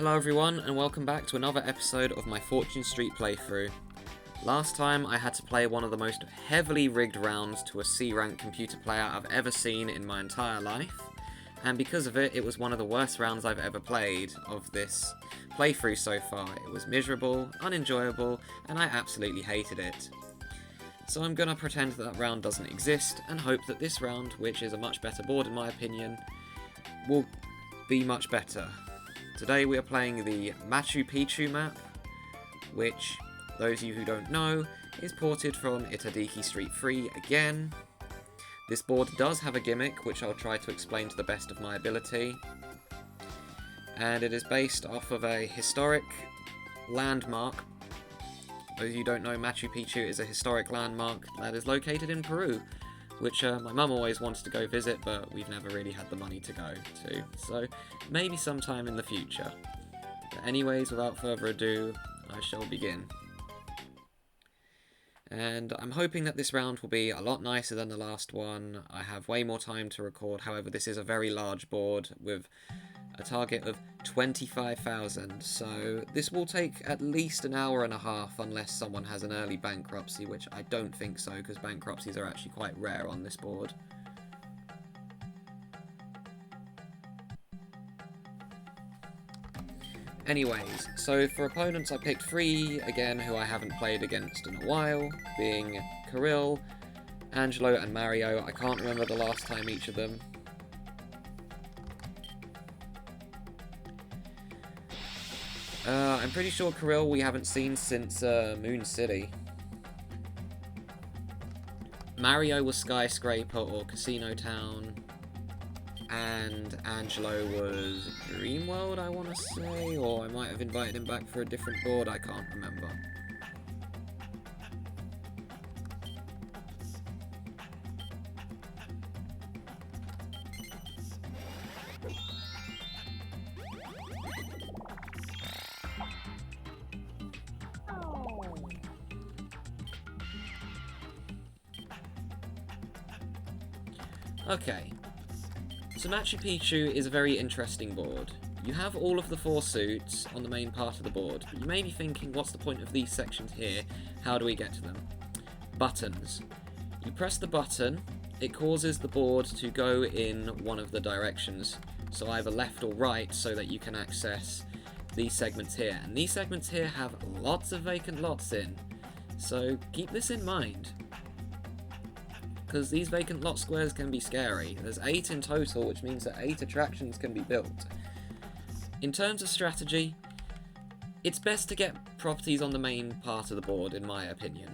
Hello everyone, and welcome back to another episode of my Fortune Street playthrough. Last time I had to play one of the most heavily rigged rounds to a C-rank computer player I've ever seen in my entire life, and because of it, it was one of the worst rounds I've ever played of this playthrough so far. It was miserable, unenjoyable, and I absolutely hated it. So I'm gonna pretend that round doesn't exist, and hope that this round, which is a much better board in my opinion, will be much better. Today we are playing the Machu Picchu map, which, those of you who don't know, is ported from Itadki Street 3 again. This board does have a gimmick, which I'll try to explain to the best of my ability. And it is based off of a historic landmark. Those of you who don't know, Machu Picchu is a historic landmark that is located in Peru, which my mum always wanted to go visit, but we've never really had the money to go to, so maybe sometime in the future. But anyways, without further ado, I shall begin. And I'm hoping that this round will be a lot nicer than the last one. I have way more time to record, however this is a very large board with a target of 25,000, so this will take at least an hour and a half unless someone has an early bankruptcy, which I don't think so, because bankruptcies are actually quite rare on this board. Anyways, so for opponents I picked three, again, who I haven't played against in a while, being Kiryl, Angelo and Mario. I can't remember the last time each of them. I'm pretty sure Kiryl we haven't seen since Moon City. Mario was Skyscraper or Casino Town, and Angelo was Dream World, I want to say, or I might have invited him back for a different board, I can't remember. Okay, so Machu Picchu is a very interesting board. You have all of the four suits on the main part of the board, but you may be thinking, what's the point of these sections here? How do we get to them? Buttons. You press the button, it causes the board to go in one of the directions, so either left or right, so that you can access these segments here. And these segments here have lots of vacant lots in, so keep this in mind, because these vacant lot squares can be scary. There's 8 in total, which means that 8 attractions can be built. In terms of strategy, it's best to get properties on the main part of the board, in my opinion.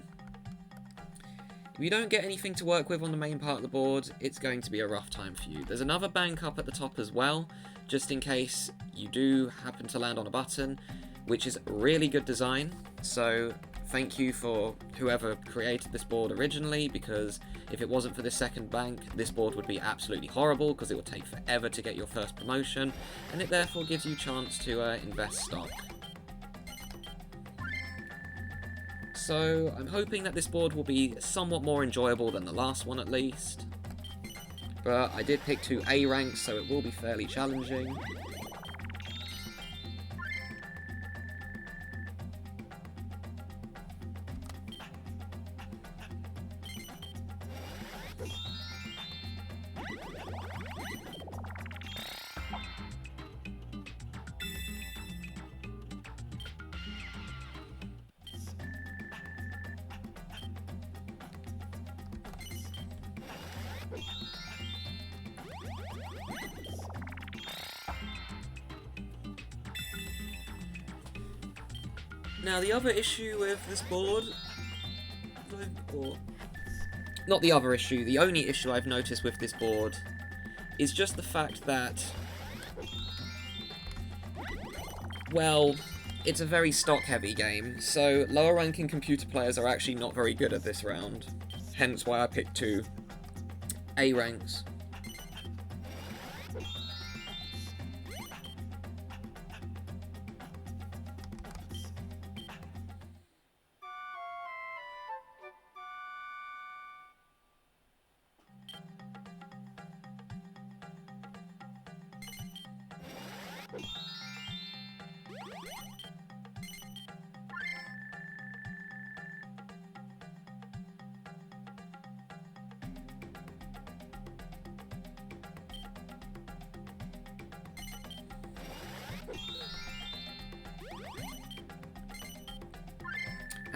If you don't get anything to work with on the main part of the board, it's going to be a rough time for you. There's another bank up at the top as well, just in case you do happen to land on a button, which is really good design, so thank you for whoever created this board originally, because if it wasn't for this second bank, this board would be absolutely horrible, because it would take forever to get your first promotion, and it therefore gives you a chance to invest stock. So I'm hoping that this board will be somewhat more enjoyable than the last one at least, but I did pick 2 A ranks, so it will be fairly challenging. Now, the other issue with this board, or not the other issue, the only issue I've noticed with this board is just the fact that, well, it's a very stock-heavy game, so lower-ranking computer players are actually not very good at this round, hence why I picked 2 A ranks.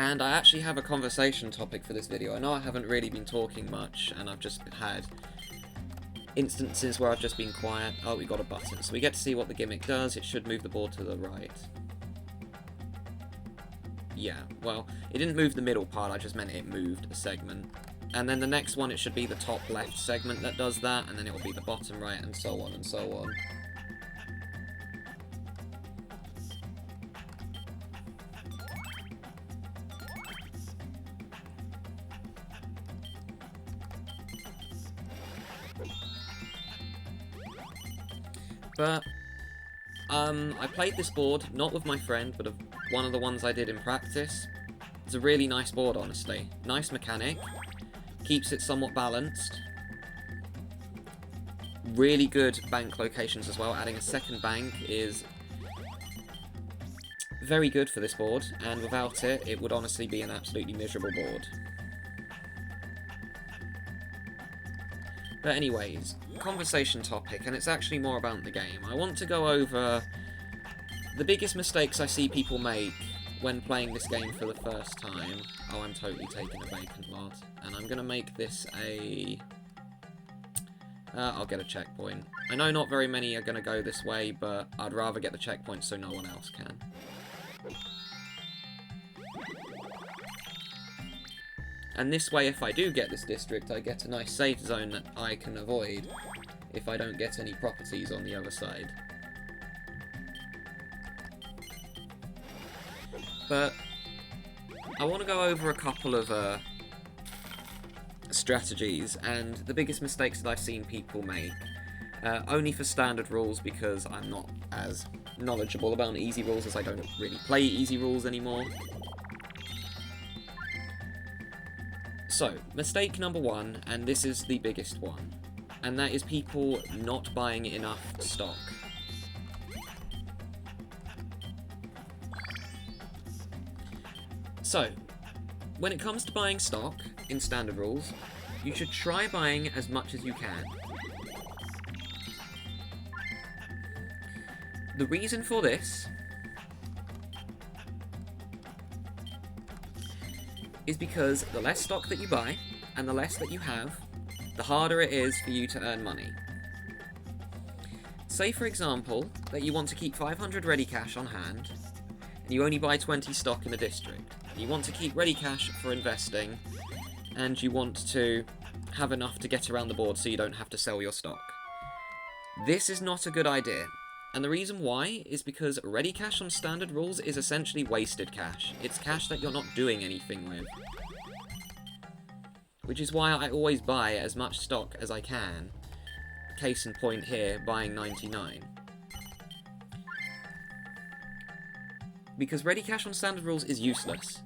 And I actually have a conversation topic for this video. I know I haven't really been talking much, and I've just had instances where I've just been quiet. Oh, we got a button. So we get to see what the gimmick does. It should move the board to the right. Yeah, well, it didn't move the middle part, I just meant it moved a segment. And then the next one, it should be the top left segment that does that, and then it will be the bottom right, and so on and so on. But, I played this board, not with my friend, but one of the ones I did in practice. It's a really nice board, honestly. Nice mechanic. Keeps it somewhat balanced. Really good bank locations as well. Adding a second bank is very good for this board, and without it, it would honestly be an absolutely miserable board. But anyways, conversation topic, and it's actually more about the game. I want to go over the biggest mistakes I see people make when playing this game for the first time. Oh, I'm totally taking a vacant lot. And I'm going to make this a... I'll get a checkpoint. I know not very many are going to go this way, but I'd rather get the checkpoint so no one else can. And this way, if I do get this district, I get a nice safe zone that I can avoid if I don't get any properties on the other side. But I want to go over a couple of strategies and the biggest mistakes that I've seen people make. Only for standard rules, because I'm not as knowledgeable about easy rules, as I don't really play easy rules anymore. So, mistake number one, and this is the biggest one, and that is people not buying enough stock. So, when it comes to buying stock in standard rules, you should try buying as much as you can. The reason for this is because the less stock that you buy, and the less that you have, the harder it is for you to earn money. Say, for example, that you want to keep 500 ready cash on hand, and you only buy 20 stock in the district. You want to keep ready cash for investing, and you want to have enough to get around the board so you don't have to sell your stock. This is not a good idea. And the reason why is because ready cash on standard rules is essentially wasted cash. It's cash that you're not doing anything with. Which is why I always buy as much stock as I can. Case in point here, buying 99. Because ready cash on standard rules is useless.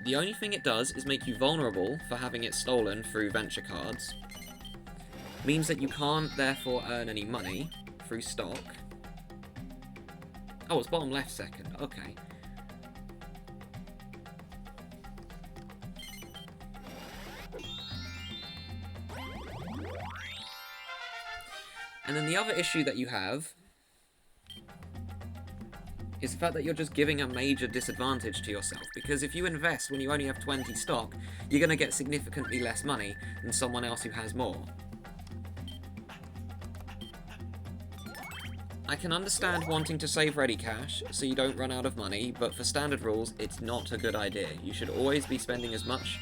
The only thing it does is make you vulnerable for having it stolen through venture cards. Means that you can't therefore earn any money through stock. Oh, it's bottom left second. Okay. And then the other issue that you have is the fact that you're just giving a major disadvantage to yourself. Because if you invest when you only have 20 stock, you're going to get significantly less money than someone else who has more. I can understand wanting to save ready cash so you don't run out of money, but for standard rules, it's not a good idea. You should always be spending as much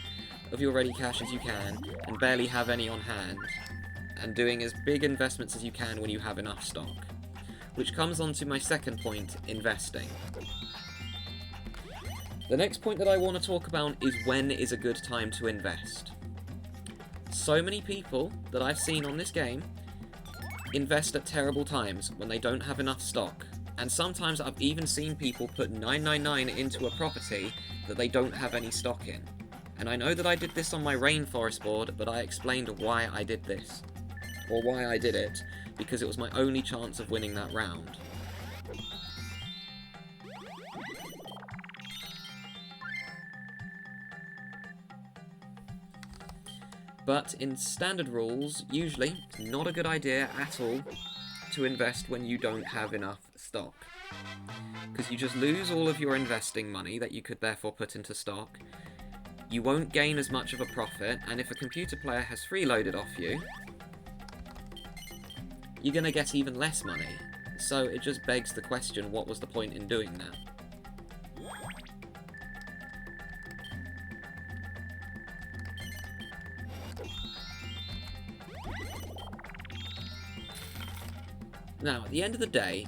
of your ready cash as you can and barely have any on hand, and doing as big investments as you can when you have enough stock. Which comes on to my second point, investing. The next point that I want to talk about is when is a good time to invest. So many people that I've seen on this game invest at terrible times when they don't have enough stock, and sometimes I've even seen people put 999 into a property that they don't have any stock in. And I know that I did this on my rainforest board, but I explained why I did this, or why I did it, because it was my only chance of winning that round. But in standard rules, usually, it's not a good idea at all to invest when you don't have enough stock. Because you just lose all of your investing money that you could therefore put into stock. You won't gain as much of a profit, and if a computer player has freeloaded off you, you're going to get even less money. So it just begs the question, what was the point in doing that? Now, at the end of the day,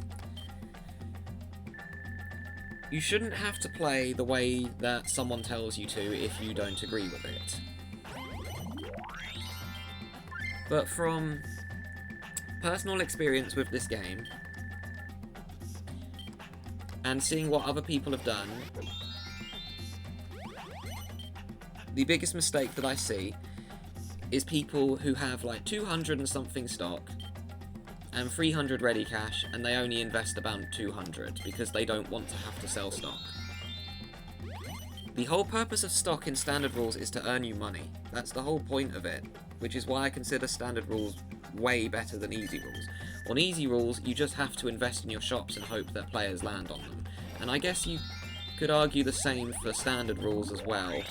you shouldn't have to play the way that someone tells you to if you don't agree with it. But from personal experience with this game, and seeing what other people have done, the biggest mistake that I see is people who have like 200 and something stock, and 300 ready cash, and they only invest about 200 because they don't want to have to sell stock. The whole purpose of stock in standard rules is to earn you money. That's the whole point of it, which is why I consider standard rules way better than easy rules. On easy rules, you just have to invest in your shops and hope that players land on them. And I guess you could argue the same for standard rules as well.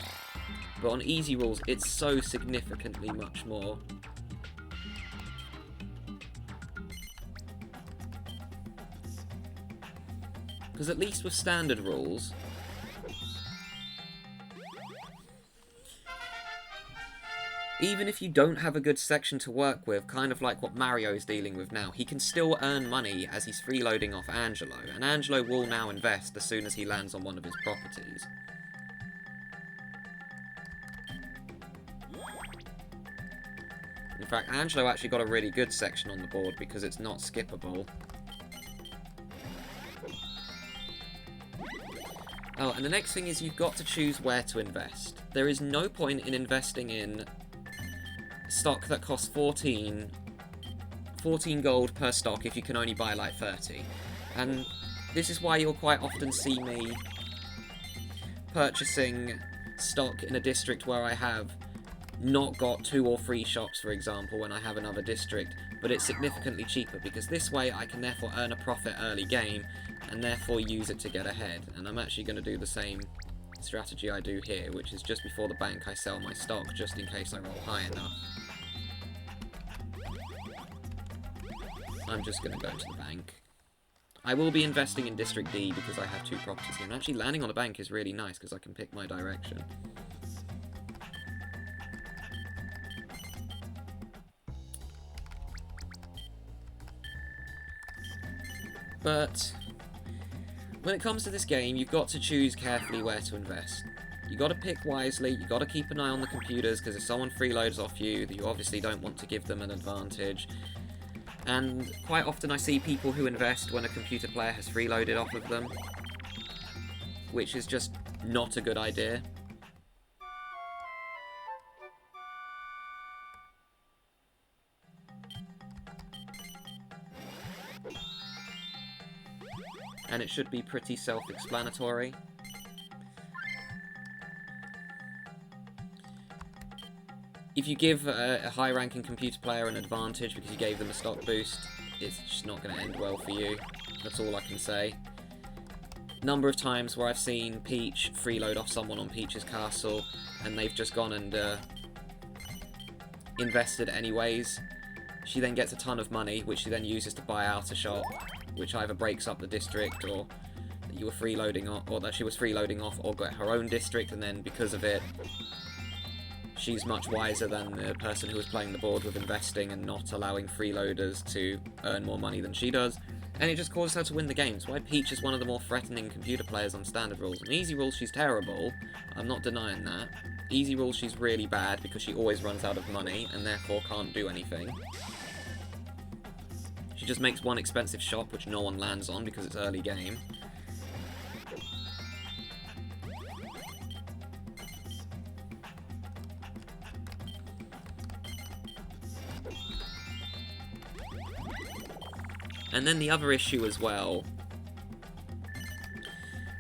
But on easy rules, it's so significantly much more. Because at least with standard rules, even if you don't have a good section to work with, kind of like what Mario is dealing with now, he can still earn money as he's freeloading off Angelo, and Angelo will now invest as soon as he lands on one of his properties. In fact, Angelo actually got a really good section on the board because it's not skippable. Oh, and the next thing is you've got to choose where to invest. There is no point in investing in stock that costs 14 gold per stock if you can only buy like 30. And this is why you'll quite often see me purchasing stock in a district where I have not got 2 or 3 shops, for example, when I have another district, but it's significantly cheaper, because this way I can therefore earn a profit early game, and therefore use it to get ahead. And I'm actually going to do the same strategy I do here, which is just before the bank I sell my stock, just in case I roll high enough. I'm just going to go to the bank. I will be investing in District D because I have 2 properties here, and actually landing on a bank is really nice because I can pick my direction. But when it comes to this game, you've got to choose carefully where to invest. You've got to pick wisely, you've got to keep an eye on the computers, because if someone freeloads off you, you obviously don't want to give them an advantage. And quite often I see people who invest when a computer player has freeloaded off of them, which is just not a good idea. And it should be pretty self-explanatory. If you give a high-ranking computer player an advantage because you gave them a stock boost, it's just not going to end well for you. That's all I can say. Number of times where I've seen Peach freeload off someone on Peach's castle, and they've just gone and invested anyways. She then gets a ton of money, which she then uses to buy out a shop, which either breaks up the district, or that you were freeloading off, or that she was freeloading off, or got her own district, and then because of it, she's much wiser than the person who was playing the board with investing and not allowing freeloaders to earn more money than she does, and it just causes her to win the game. That's why Peach is one of the more threatening computer players on standard rules. On easy rules, she's terrible. I'm not denying that. Easy rules, she's really bad because she always runs out of money and therefore can't do anything. She just makes one expensive shop which no one lands on because it's early game. And then the other issue as well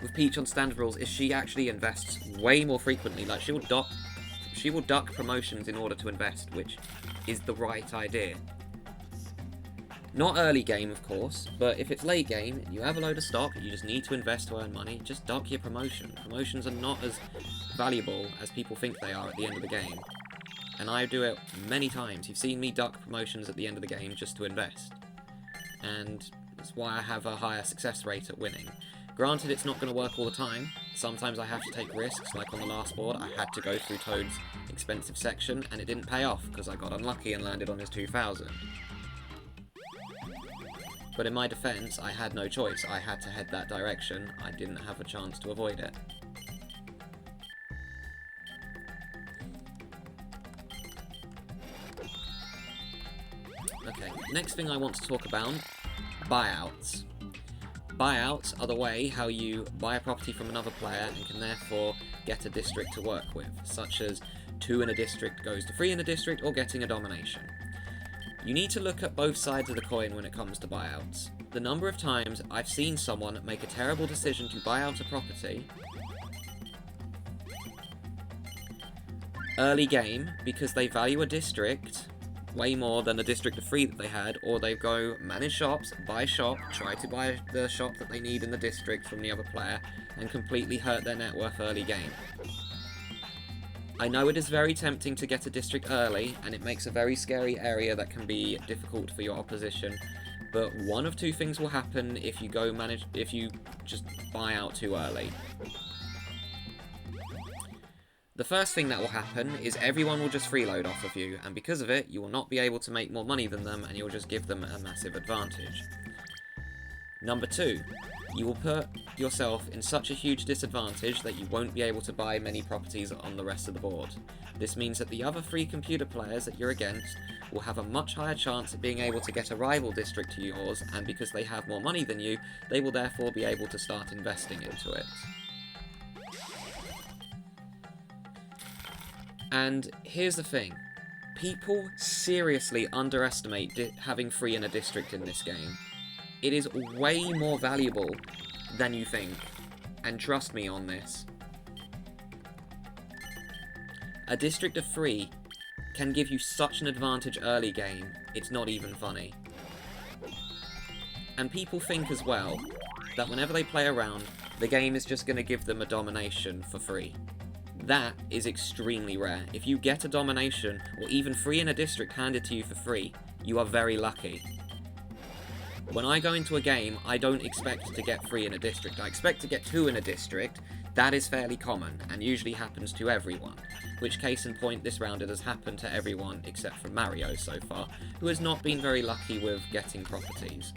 with Peach on standard rules is she actually invests way more frequently. Like, she will duck promotions in order to invest, which is the right idea. Not early game, of course, but if it's late game, and you have a load of stock, you just need to invest to earn money, just duck your promotion. Promotions are not as valuable as people think they are at the end of the game. And I do it many times. You've seen me duck promotions at the end of the game just to invest. And that's why I have a higher success rate at winning. Granted, it's not going to work all the time. Sometimes I have to take risks, like on the last board, I had to go through Toad's expensive section, and it didn't pay off, because I got unlucky and landed on his 2000. But in my defense, I had no choice. I had to head that direction. I didn't have a chance to avoid it. Okay, next thing I want to talk about, buyouts. Buyouts are the way how you buy a property from another player and can therefore get a district to work with, such as 2 in a district goes to 3 in a district, or getting a domination. You need to look at both sides of the coin when it comes to buyouts. The number of times I've seen someone make a terrible decision to buy out a property early game because they value a district way more than the district of 3 that they had, or they go manage shops, buy shop, try to buy the shop that they need in the district from the other player, and completely hurt their net worth early game. I know it is very tempting to get a district early, and it makes a very scary area that can be difficult for your opposition, but one of two things will happen if you just buy out too early. The first thing that will happen is everyone will just freeload off of you, and because of it, you will not be able to make more money than them, and you'll just give them a massive advantage. Number 2, you will put yourself in such a huge disadvantage that you won't be able to buy many properties on the rest of the board. This means that the other 3 computer players that you're against will have a much higher chance of being able to get a rival district to yours, and because they have more money than you, they will therefore be able to start investing into it. And here's the thing, people seriously underestimate having 3 in a district in this game. It is way more valuable than you think, and trust me on this. A district of 3 can give you such an advantage early game, it's not even funny. And people think as well that whenever they play around, the game is just going to give them a domination for free. That is extremely rare. If you get a domination, or even 3 in a district handed to you for free, you are very lucky. When I go into a game, I don't expect to get 3 in a district. I expect to get 2 in a district. That is fairly common, and usually happens to everyone. Which, case in point, this round it has happened to everyone except for Mario so far, who has not been very lucky with getting properties.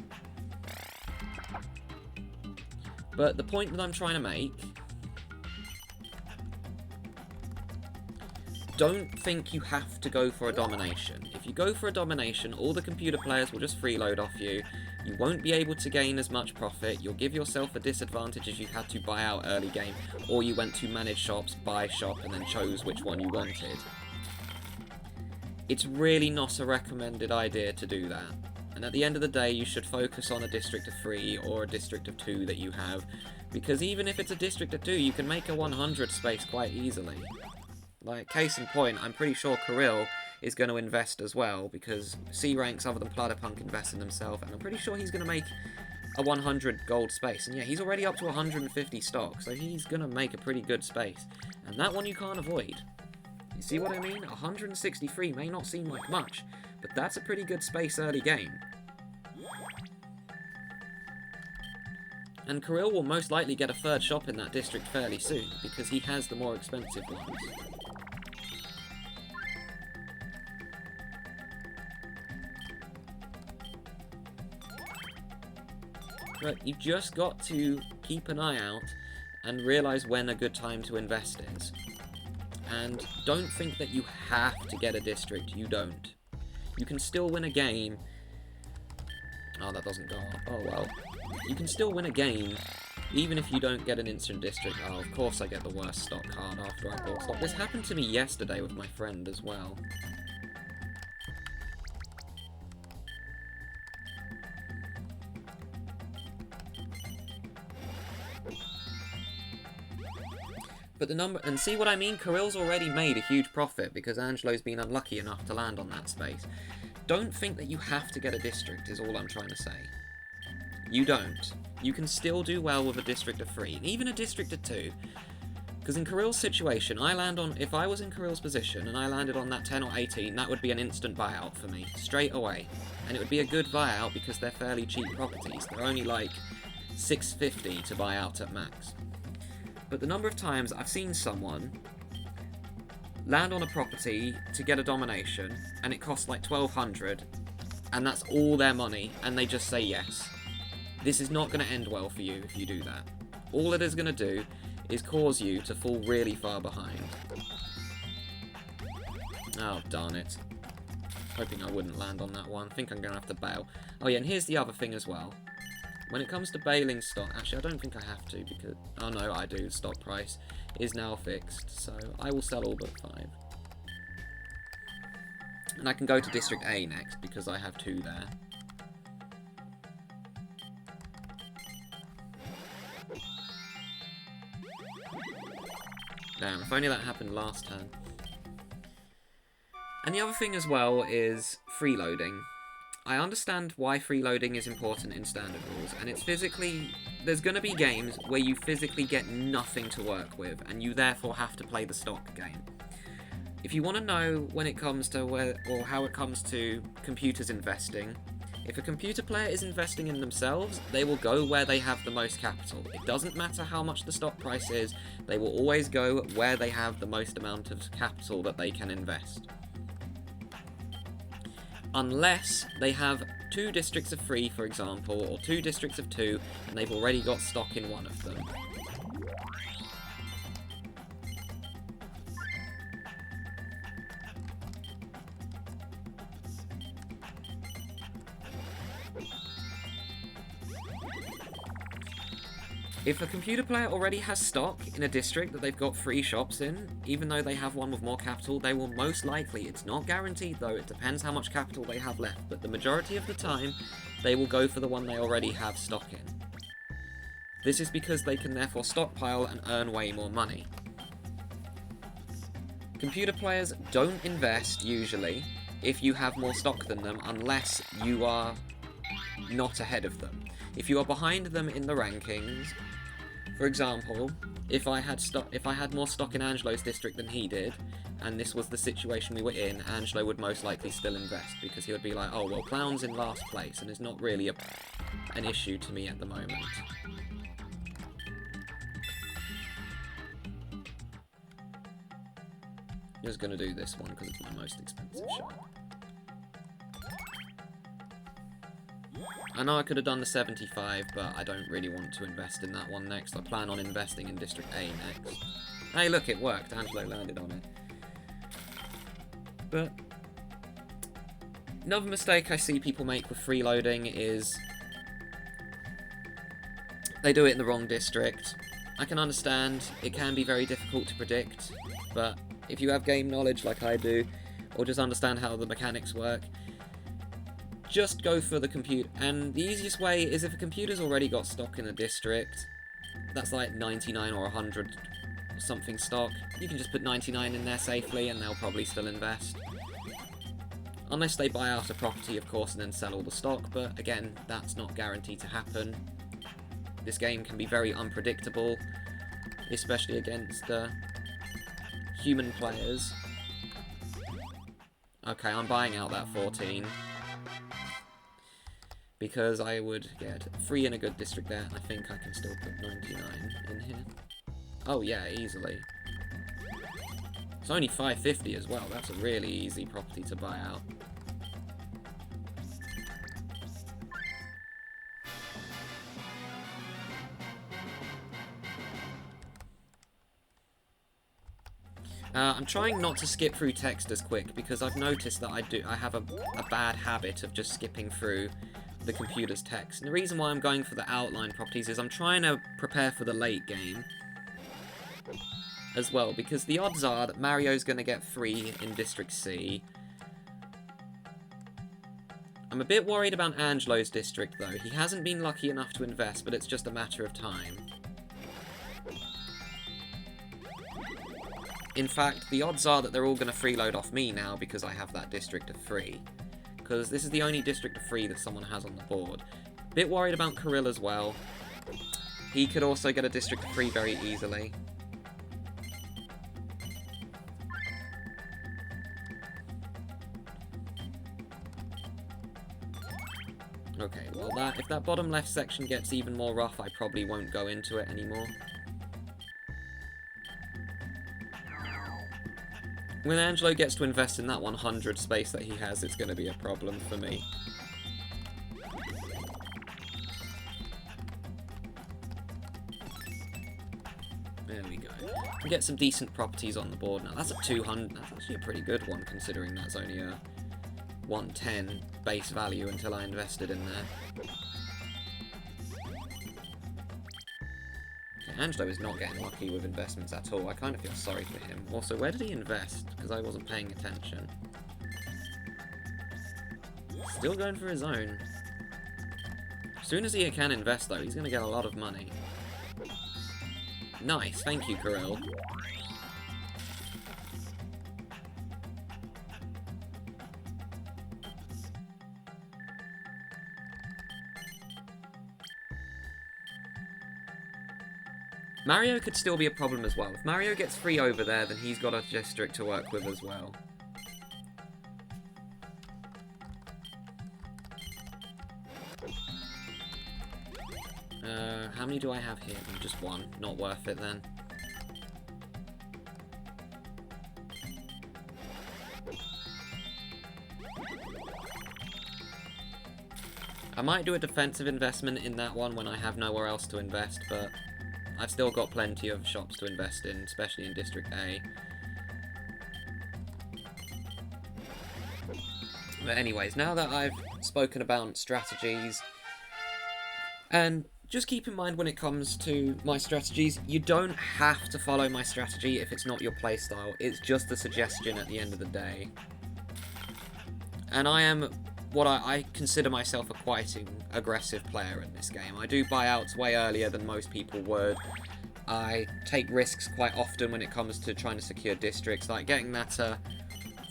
But the point that I'm trying to make, don't think you have to go for a domination. If you go for a domination, all the computer players will just freeload off you. You won't be able to gain as much profit. You'll give yourself a disadvantage if you had to buy out early game, or you went to manage shops, buy shop, and then chose which one you wanted. It's really not a recommended idea to do that. And at the end of the day, you should focus on a district of 3 or a district of 2 that you have, because even if it's a district of 2, you can make a 100 space quite easily. Like, case in point, I'm pretty sure Kiryl is going to invest as well, because C ranks other than Platypunk invest in himself, and I'm pretty sure he's going to make a 100 gold space. And yeah, he's already up to 150 stock, so he's going to make a pretty good space. And that one you can't avoid. You see what I mean? 163 may not seem like much, but that's a pretty good space early game. And Kiryl will most likely get a 3rd shop in that district fairly soon, because he has the more expensive ones. But you've just got to keep an eye out and realise when a good time to invest is. And don't think that you have to get a district, you don't. You can still win a game. Oh, that doesn't go up. Oh well. You can still win a game, even if you don't get an instant district. Oh, of course I get the worst stock card after I bought stock. This happened to me yesterday with my friend as well. But the number, and see what I mean? Kiryl's already made a huge profit because Angelo's been unlucky enough to land on that space. don't think that you have to get a district, is all I'm trying to say. You don't. You can still do well with a district of 3, and even a district of 2. Because in Kiryl's situation, if I was in Kiryl's position and I landed on that 10 or 18, that would be an instant buyout for me, straight away. And it would be a good buyout because they're fairly cheap properties. They're only like $6.50 to buy out at max. But the number of times I've seen someone land on a property to get a domination, and it costs like $1,200, and that's all their money, and they just say yes. This is not going to end well for you if you do that. All it is going to do is cause you to fall really far behind. Oh, darn it. Hoping I wouldn't land on that one. I think I'm going to have to bail. Oh yeah, and here's the other thing as well. When it comes to bailing stock, actually I don't think I have to because, oh no, I do, stock price is now fixed, so I will sell all but 5. And I can go to District A next because I have 2 there. Damn, if only that happened last turn. And the other thing as well is freeloading. I understand why freeloading is important in standard rules, and it's physically... There's going to be games where you physically get nothing to work with, and you therefore have to play the stock game. If you want to know when it comes to how it comes to computers investing, if a computer player is investing in themselves, they will go where they have the most capital. It doesn't matter how much the stock price is, they will always go where they have the most amount of capital that they can invest. Unless they have 2 districts of 3, for example, or 2 districts of 2, and they've already got stock in one of them. If a computer player already has stock in a district that they've got 3 shops in, even though they have one with more capital, they will most likely, it's not guaranteed though, it depends how much capital they have left, but the majority of the time, they will go for the one they already have stock in. This is because they can therefore stockpile and earn way more money. Computer players don't invest, usually, if you have more stock than them, unless you are not ahead of them. If you are behind them in the rankings, for example, if I had more stock in Angelo's district than he did, and this was the situation we were in, Angelo would most likely still invest, because he would be like, oh, well, Clown's in last place, and it's not really an issue to me at the moment. I'm just going to do this one, because it's my most expensive shot. I know I could have done the 75, but I don't really want to invest in that one next. I plan on investing in District A next. Hey, look, it worked. Angelo landed on it. But another mistake I see people make with freeloading is they do it in the wrong district. I can understand it can be very difficult to predict, but if you have game knowledge like I do, or just understand how the mechanics work, just go for the computer. And the easiest way is if a computer's already got stock in a district, that's like 99 or 100 or something stock, you can just put 99 in there safely and they'll probably still invest. Unless they buy out a property, of course, and then sell all the stock, but again, that's not guaranteed to happen. This game can be very unpredictable, especially against human players. Okay, I'm buying out that 14. Because I would get 3 in a good district there, and I think I can still put 99 in here. Oh yeah, easily. It's only 550 as well, that's a really easy property to buy out. I'm trying not to skip through text as quick, because I've noticed that I have a bad habit of just skipping through the computer's text. And the reason why I'm going for the outline properties is I'm trying to prepare for the late game as well, because the odds are that Mario's going to get 3 in District C. I'm a bit worried about Angelo's district though. He hasn't been lucky enough to invest, but it's just a matter of time. In fact, the odds are that they're all going to freeload off me now because I have that district of 3. because this is the only district of 3 that someone has on the board. Bit worried about Kiryl as well. He could also get a district of 3 very easily. Okay, well if that bottom left section gets even more rough, I probably won't go into it anymore. When Angelo gets to invest in that 100 space that he has, it's going to be a problem for me. There we go. We get some decent properties on the board now. That's a 200. That's actually a pretty good one, considering that's only a 110 base value until I invested in there. Okay, Angelo is not getting lucky with investments at all. I kind of feel sorry for him. Also, where did he invest? Because I wasn't paying attention. Still going for his own. As soon as he can invest, though, he's going to get a lot of money. Nice, thank you, Kiryl. Mario could still be a problem as well. If Mario gets free over there, then he's got a district to work with as well. How many do I have here? Just one. Not worth it then. I might do a defensive investment in that one when I have nowhere else to invest, but I've still got plenty of shops to invest in, especially in District A. But anyways, now that I've spoken about strategies, and just keep in mind when it comes to my strategies, you don't have to follow my strategy if it's not your playstyle. It's just a suggestion at the end of the day. And I am what I consider myself a quite aggressive player in this game. I do buyouts way earlier than most people would. I take risks quite often when it comes to trying to secure districts. Like getting that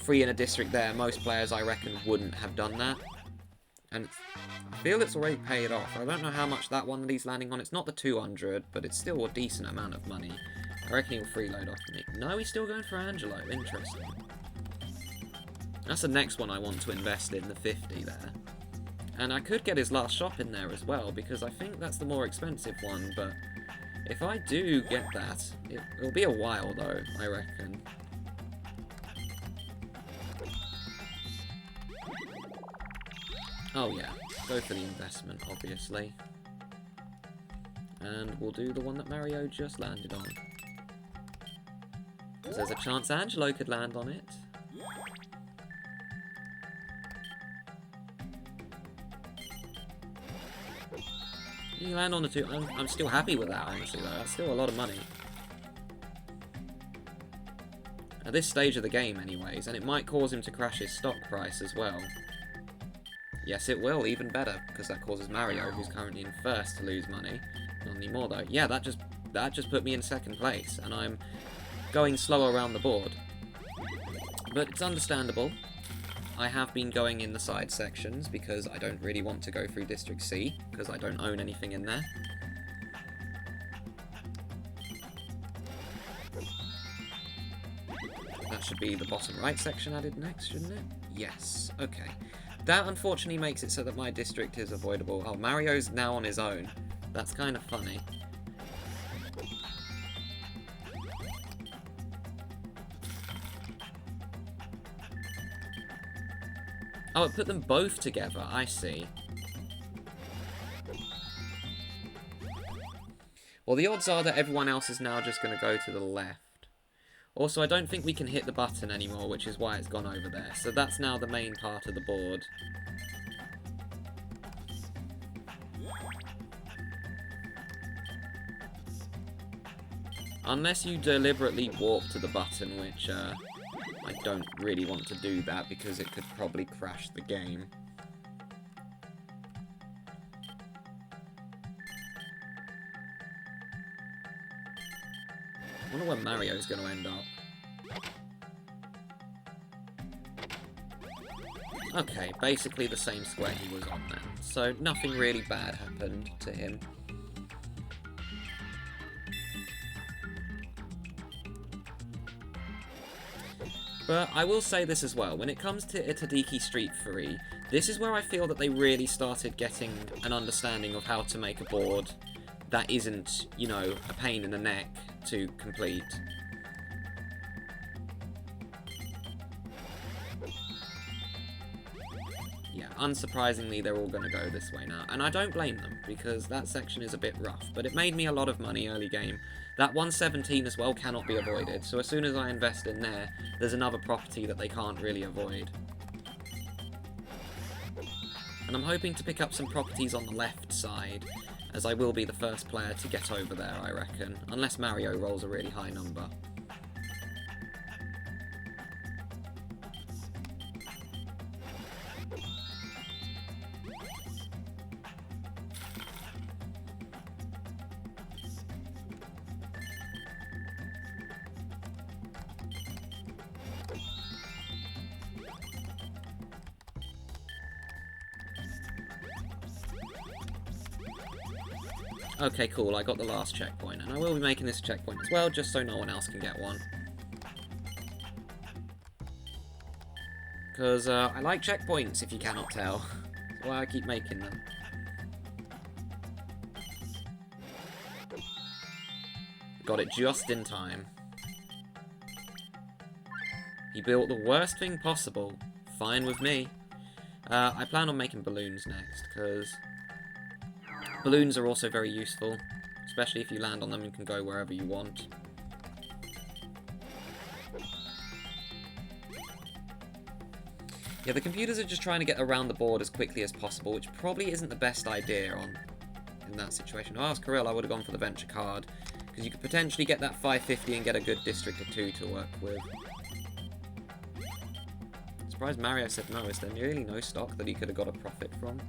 free in a district there, most players I reckon wouldn't have done that. And I feel it's already paid off. I don't know how much that one that he's landing on. It's not the 200, but it's still a decent amount of money. I reckon he'll freeload off me. No, he's still going for Angelo. Interesting. That's the next one I want to invest in, the 50 there. And I could get his last shop in there as well, because I think that's the more expensive one, but if I do get that, it'll be a while though, I reckon. Oh yeah, go for the investment, obviously. And we'll do the one that Mario just landed on. Because there's a chance Angelo could land on it. You land on the 2. I'm still happy with that, honestly, though. That's still a lot of money. At this stage of the game, anyways, and it might cause him to crash his stock price as well. Yes, it will, even better, because that causes Mario, who's currently in first, to lose money. Not anymore, though. Yeah, that just put me in second place, and I'm going slow around the board. But it's understandable. I have been going in the side sections because I don't really want to go through District C, because I don't own anything in there. That should be the bottom right section added next, shouldn't it? Yes, okay. That unfortunately makes it so that my district is avoidable. Oh, Mario's now on his own. That's kind of funny. Oh, it put them both together, I see. Well, the odds are that everyone else is now just going to go to the left. Also, I don't think we can hit the button anymore, which is why it's gone over there. So that's now the main part of the board. Unless you deliberately warp to the button, which I don't really want to do that because it could probably crash the game. I wonder where Mario's going to end up. Okay, basically the same square he was on then. So nothing really bad happened to him. But I will say this as well, when it comes to Itadki Street 3, this is where I feel that they really started getting an understanding of how to make a board that isn't, you know, a pain in the neck to complete. Yeah, unsurprisingly, they're all going to go this way now. And I don't blame them, because that section is a bit rough. But it made me a lot of money early game. That 117 as well cannot be avoided. So as soon as I invest in there, there's another property that they can't really avoid. And I'm hoping to pick up some properties on the left side, as I will be the first player to get over there, I reckon. Unless Mario rolls a really high number. Okay, cool, I got the last checkpoint, and I will be making this checkpoint as well, just so no one else can get one. Because I like checkpoints, if you cannot tell. That's why I keep making them. Got it just in time. He built the worst thing possible. Fine with me. I plan on making balloons next, because balloons are also very useful, especially if you land on them and can go wherever you want. Yeah, the computers are just trying to get around the board as quickly as possible, which probably isn't the best idea in that situation. If I was Kiryl, I would have gone for the venture card, because you could potentially get that 550 and get a good district or two to work with. I'm surprised Mario said no. Is there really no stock that he could have got a profit from?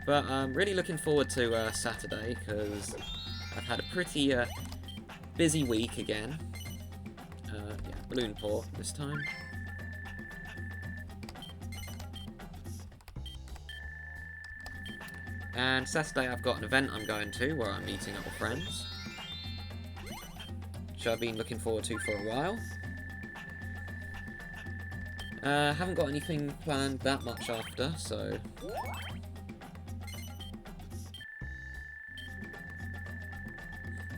But I'm really looking forward to Saturday, because I've had a pretty busy week again. Yeah, balloon port this time. And Saturday I've got an event I'm going to, where I'm meeting up with friends, which I've been looking forward to for a while. Haven't got anything planned that much after, so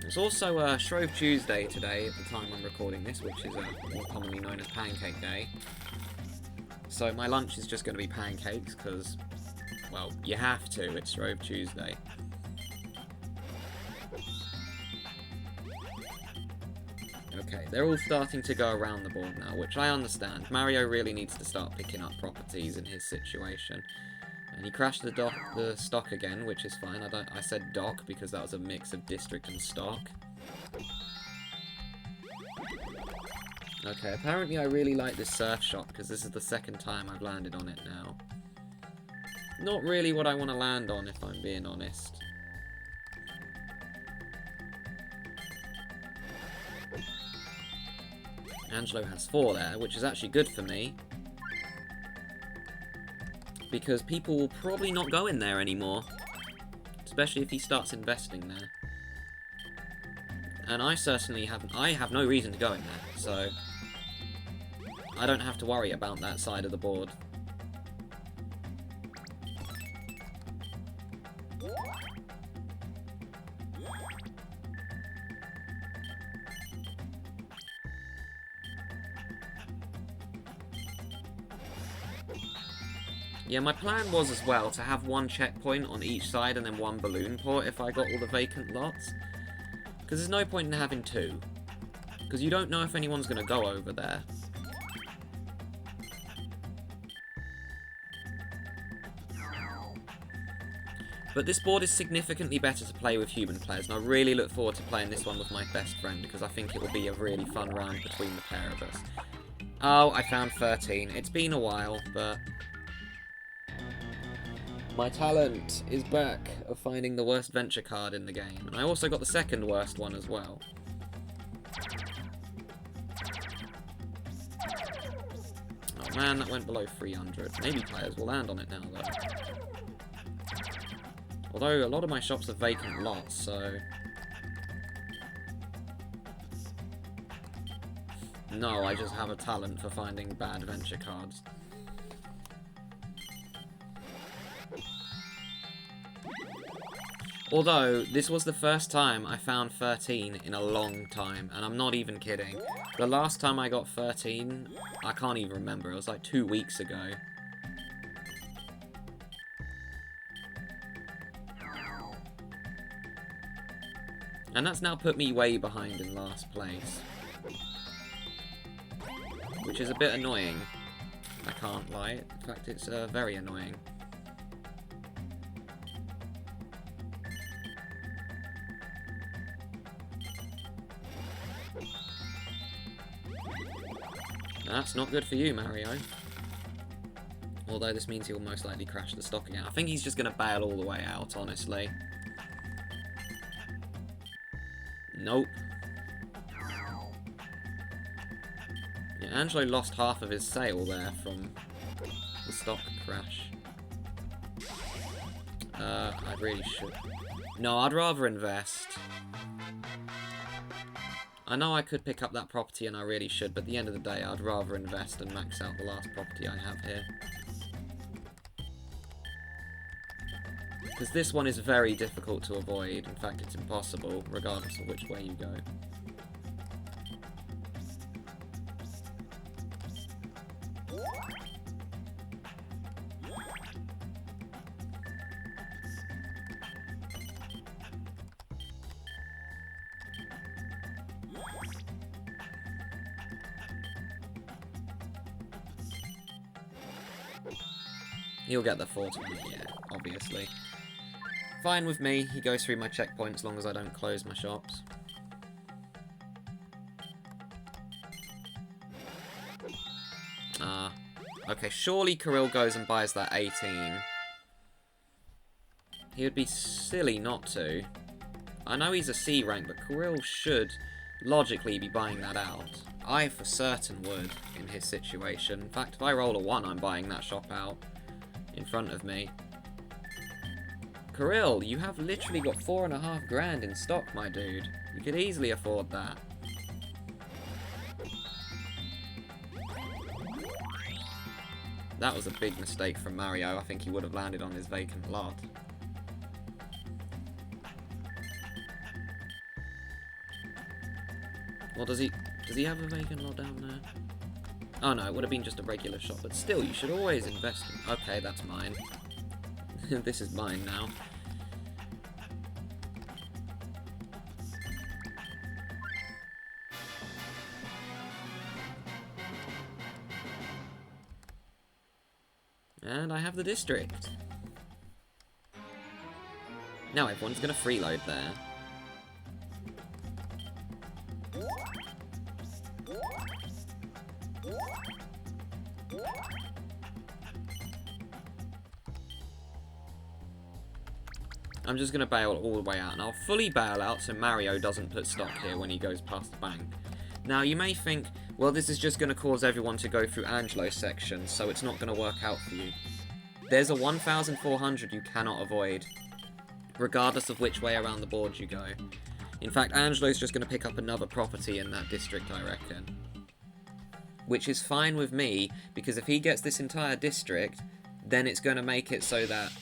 it's also Shrove Tuesday today at the time I'm recording this, which is more commonly known as Pancake Day. So my lunch is just going to be pancakes, because, well, you have to, it's Shrove Tuesday. Okay, they're all starting to go around the board now, which I understand. Mario really needs to start picking up properties in his situation. And he crashed the stock again, which is fine. I said dock because that was a mix of district and stock. Okay, apparently I really like this surf shop, because this is the second time I've landed on it now. Not really what I want to land on, if I'm being honest. Angelo has 4 there, which is actually good for me, because people will probably not go in there anymore, especially if he starts investing there. And I certainly haven't. I have no reason to go in there, so I don't have to worry about that side of the board. Yeah, my plan was as well to have one checkpoint on each side and then one balloon port if I got all the vacant lots. Because there's no point in having 2. Because you don't know if anyone's going to go over there. But this board is significantly better to play with human players, and I really look forward to playing this one with my best friend, because I think it will be a really fun round between the pair of us. Oh, I found 13. It's been a while, but my talent is back of finding the worst venture card in the game. And I also got the second worst one as well. Man, that went below 300. Maybe players will land on it now, though. Although, a lot of my shops are vacant lots, so... No, I just have a talent for finding bad adventure cards. Although, this was the first time I found 13 in a long time, and I'm not even kidding. The last time I got 13, I can't even remember, it was like 2 weeks ago. And that's now put me way behind in last place. Which is a bit annoying, I can't lie. In fact, it's very annoying. That's not good for you, Mario. Although this means he'll most likely crash the stock again. I think he's just going to bail all the way out, honestly. Nope. Yeah, Angelo lost half of his sale there from the stock crash. I really should... No, I'd rather invest. I know I could pick up that property and I really should, but at the end of the day, I'd rather invest and max out the last property I have here. Because this one is very difficult to avoid. In fact, it's impossible, regardless of which way you go. He'll get the 420, yeah, obviously. Fine with me, he goes through my checkpoint as long as I don't close my shops. Okay, surely Kiryl goes and buys that 18. He would be silly not to. I know he's a C rank, but Kiryl should logically be buying that out. I for certain would in his situation. In fact, if I roll a 1, I'm buying that shop out in front of me. Kiryl, you have literally got 4.5 grand in stock, my dude. You could easily afford that. That was a big mistake from Mario. I think he would have landed on his vacant lot. Well, does he have a vacant lot down there? Oh no, it would have been just a regular shop, but still, you should always invest in... Okay, that's mine. This is mine now. And I have the district. Now everyone's going to freeload there. I'm just going to bail all the way out, and I'll fully bail out so Mario doesn't put stock here when he goes past the bank. Now, you may think, well, this is just going to cause everyone to go through Angelo's section, so it's not going to work out for you. There's a 1,400 you cannot avoid, regardless of which way around the board you go. In fact, Angelo's just going to pick up another property in that district, I reckon. Which is fine with me, because if he gets this entire district, then it's going to make it so that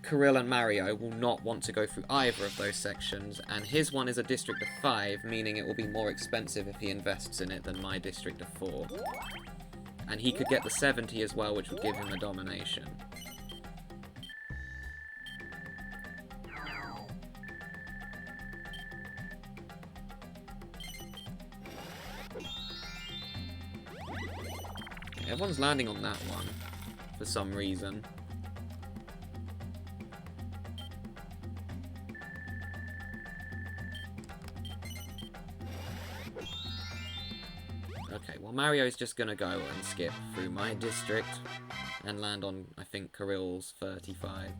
Kiryl and Mario will not want to go through either of those sections, and his one is a district of 5, meaning it will be more expensive if he invests in it than my district of 4. And he could get the 70 as well, which would give him a domination. Okay, everyone's landing on that one, for some reason. Okay, well Mario's just gonna go and skip through my district and land on, I think, Kiryl's 35.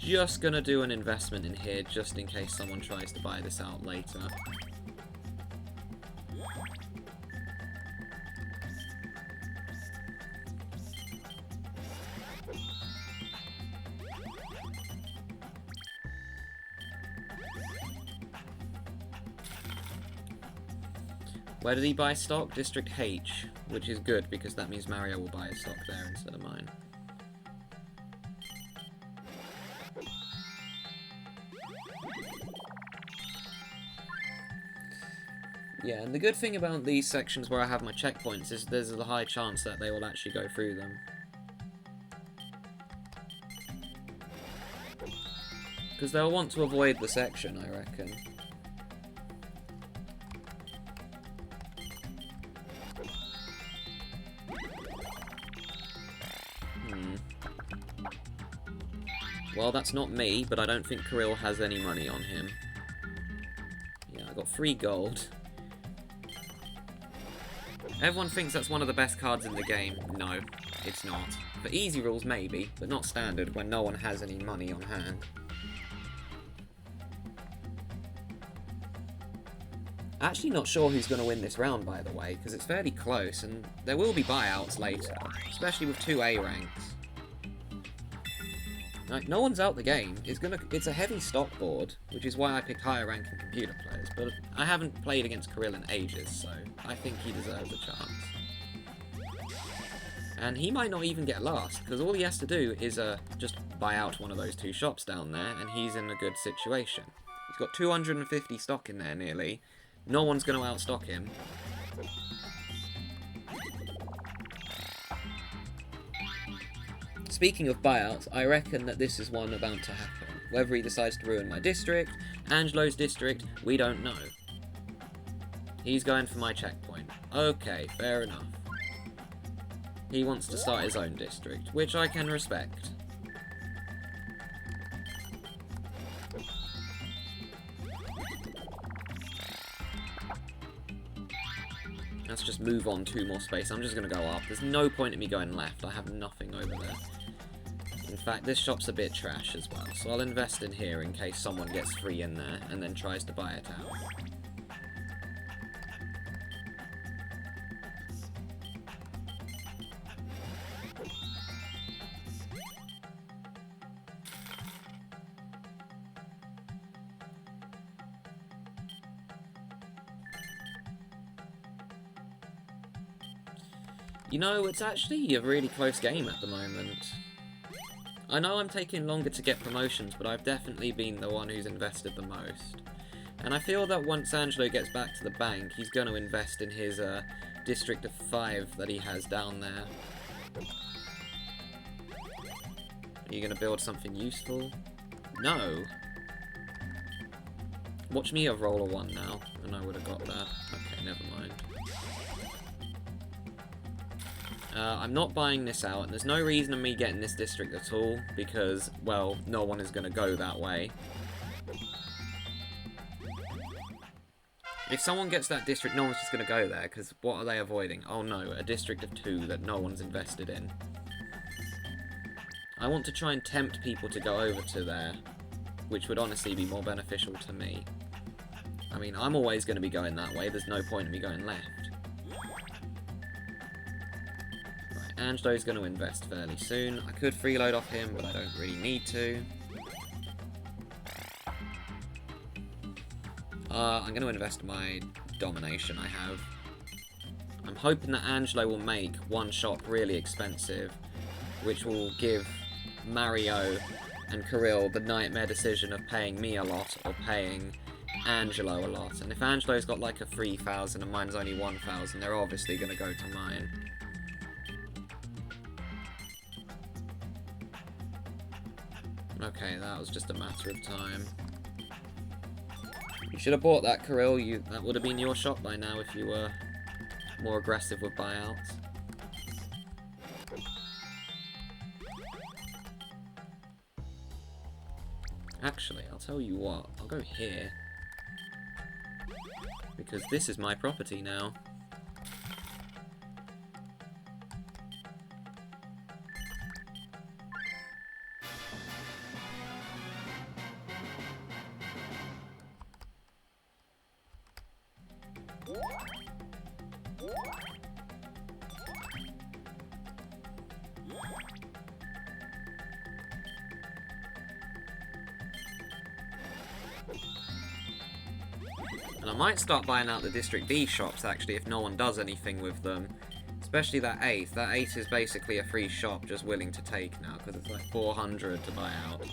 just gonna do an investment in here just in case someone tries to buy this out later. Where did he buy stock? District H, which is good because that means Mario will buy his stock there instead of mine. Yeah, and the good thing about these sections where I have my checkpoints is there's a high chance that they will actually go through them. Because they'll want to avoid the section, I reckon. Well, that's not me, but I don't think Kiryl has any money on him. Yeah, I got 3 gold. Everyone thinks that's one of the best cards in the game. No, it's not. For easy rules, maybe, but not standard when no one has any money on hand. Actually not sure who's going to win this round, by the way, because it's fairly close, and there will be buyouts later, especially with 2 A ranks. Like, no one's out the game. It's a heavy stock board, which is why I picked higher ranking computer players, but I haven't played against Kiryl in ages, so I think he deserves a chance. And he might not even get last, because all he has to do is just buy out one of those 2 shops down there, and he's in a good situation. He's got 250 stock in there, nearly. No one's going to outstock him. Speaking of buyouts, I reckon that this is one about to happen. Whether he decides to ruin my district, Angelo's district, we don't know. He's going for my checkpoint. Okay, fair enough. He wants to start his own district, which I can respect. Let's just move on 2 more space. I'm just going to go up. There's no point in me going left. I have nothing over there. In fact, this shop's a bit trash as well, so I'll invest in here in case someone gets free in there and then tries to buy it out. You know, it's actually a really close game at the moment. I know I'm taking longer to get promotions, but I've definitely been the one who's invested the most. And I feel that once Angelo gets back to the bank, he's going to invest in his District of 5 that he has down there. Are you going to build something useful? No. Watch me roll a 1 now, and I would have got that. Okay, never mind. I'm not buying this out, and there's no reason of me getting this district at all, because, well, no one is going to go that way. If someone gets that district, no one's just going to go there, because what are they avoiding? Oh no, a district of 2 that no one's invested in. I want to try and tempt people to go over to there, which would honestly be more beneficial to me. I mean, I'm always going to be going that way, there's no point in me going left. Angelo's going to invest fairly soon. I could freeload off him, but I don't really need to. I'm going to invest my domination I have. I'm hoping that Angelo will make one shop really expensive, which will give Mario and Kiryl the nightmare decision of paying me a lot or paying Angelo a lot. And if Angelo's got like a 3,000 and mine's only 1,000, they're obviously going to go to mine. Okay, that was just a matter of time. You should have bought that, Kiryl. That would have been your shop by now if you were more aggressive with buyouts. Actually, I'll tell you what. I'll go here. Because this is my property now. And I might start buying out the District B shops, actually, if no one does anything with them. Especially that 8th. That 8th is basically a free shop just willing to take now, because it's like 400 to buy out.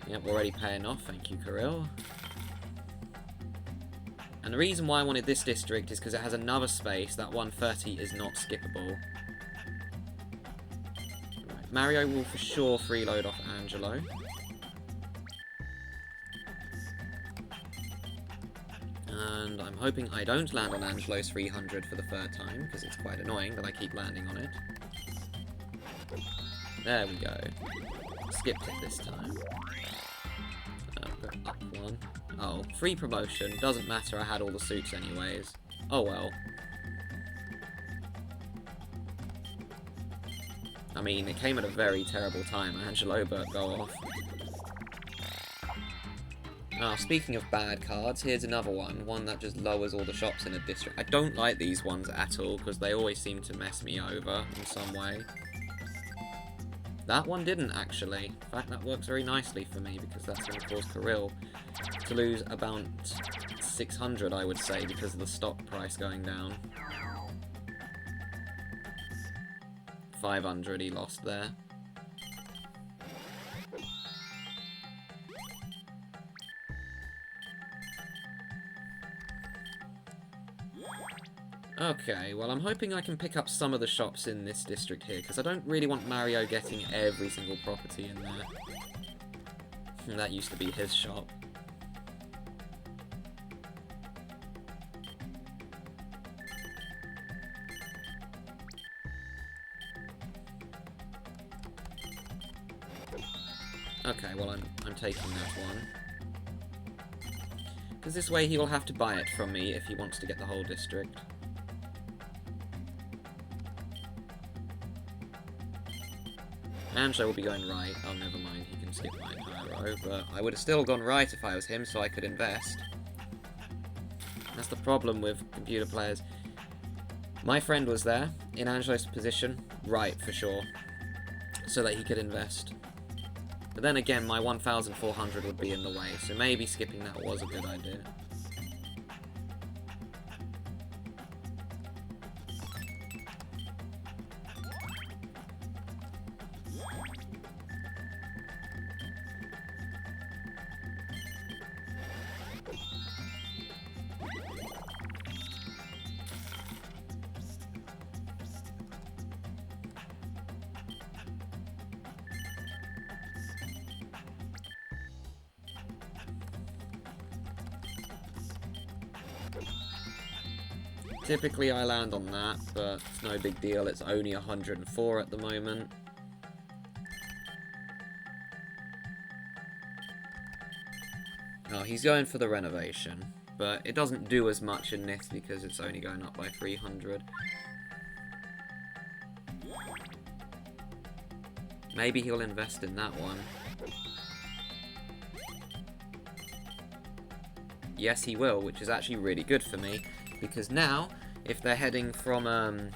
Yep, already paying off. Thank you, Kiryl. And the reason why I wanted this district is because it has another space. That 130 is not skippable. Right, Mario will for sure freeload off Angelo. And I'm hoping I don't land on Angelo's 300 for the 3rd time, because it's quite annoying that I keep landing on it. There we go. Skipped it this time. Go up one. Oh, free promotion. Doesn't matter, I had all the suits anyways. Oh well. I mean, it came at a very terrible time, Angelo, but go off. Ah, speaking of bad cards, here's another one. One that just lowers all the shops in a district. I don't like these ones at all, because they always seem to mess me over in some way. That one didn't, actually. In fact, that works very nicely for me, because that's going to cause Kiryl to lose about 600, I would say, because of the stock price going down. 500 he lost there. Okay, well I'm hoping I can pick up some of the shops in this district here, because I don't really want Mario getting every single property in there. That used to be his shop. Okay, well I'm taking that one. Because this way he will have to buy it from me if he wants to get the whole district. Angelo will be going right. Oh, never mind. He can skip my entire row. But I would have still gone right if I was him, so I could invest. That's the problem with computer players. My friend was there, in Angelo's position. Right, for sure. So that he could invest. But then again, my 1,400 would be in the way. So maybe skipping that was a good idea. Typically I land on that, but it's no big deal. It's only 104 at the moment. Oh, he's going for the renovation, but it doesn't do as much in this because it's only going up by 300. Maybe he'll invest in that one. Yes, he will, which is actually really good for me. Because now, if they're heading from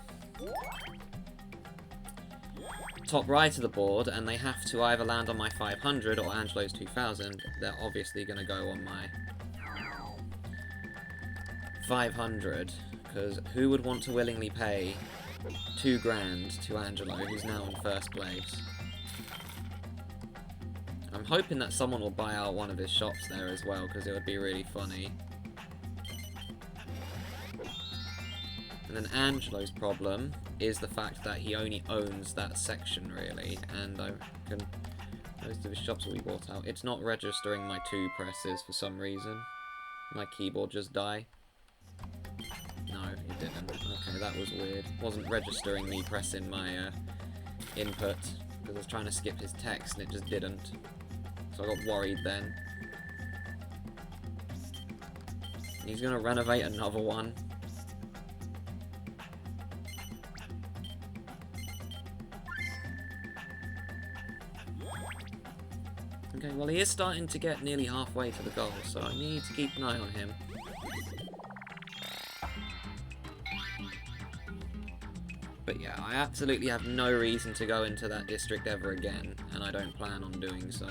top right of the board and they have to either land on my 500 or Angelo's 2000, they're obviously going to go on my 500. Because who would want to willingly pay 2 grand to Angelo, who's now in first place? I'm hoping that someone will buy out one of his shops there as well, because it would be really funny. And then Angelo's problem is the fact that he only owns that section, really, and I reckon most of his shops will be bought out. It's not registering my 2 presses for some reason. My keyboard just died. No, it didn't. Okay, that was weird. It wasn't registering me pressing my input, because I was trying to skip his text and it just didn't. So I got worried then. He's going to renovate another one. Okay, well he is starting to get nearly halfway to the goal, so I need to keep an eye on him. But yeah, I absolutely have no reason to go into that district ever again, and I don't plan on doing so.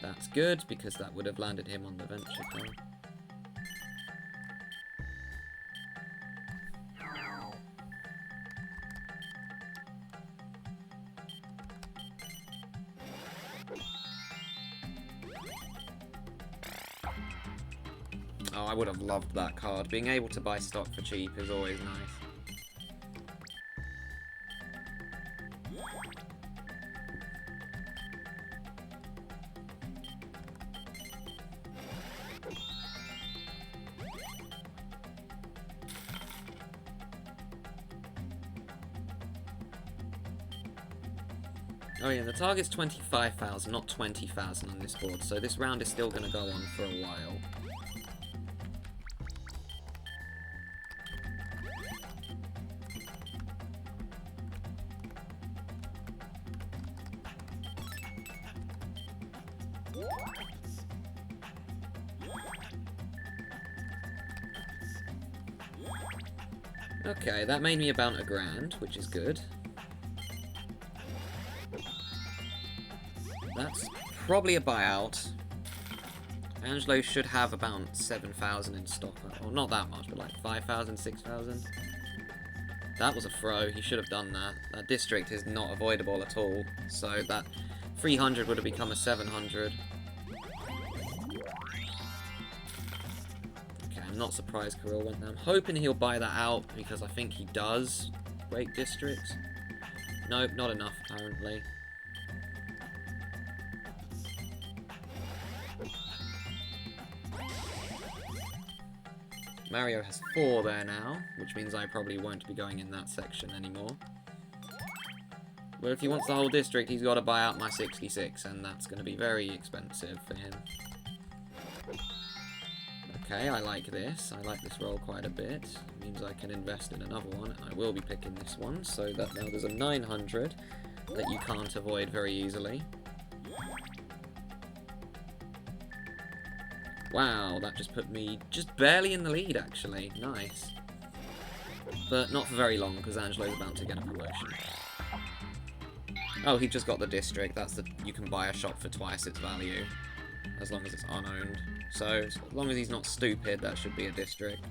That's good, because that would have landed him on the venture car. Oh, I would have loved that card. Being able to buy stock for cheap is always nice. Oh yeah, the target's 25,000, not 20,000 on this board, so this round is still going to go on for a while. Okay, that made me about $1,000, which is good. That's probably a buyout. Angelo should have about 7,000 in stock. Well, not that much, but like 5,000, 6,000. That was a throw. He should have done that. That district is not avoidable at all. So that 300 would have become a 700. Okay, I'm not surprised Kiryl went there. I'm hoping he'll buy that out because I think he does. Great district. Nope, not enough apparently. Mario has 4 there now, which means I probably won't be going in that section anymore. But if he wants the whole district, he's got to buy out my 66, and that's going to be very expensive for him. Okay, I like this. I like this roll quite a bit. It means I can invest in another one, and I will be picking this one, so that now there's a 900 that you can't avoid very easily. Wow, that just put me just barely in the lead, actually. Nice. But not for very long, because Angelo's about to get a promotion. Oh, he just got the district. That's the... You can buy a shop for twice its value, as long as it's unowned. So, as long as he's not stupid, that should be a district.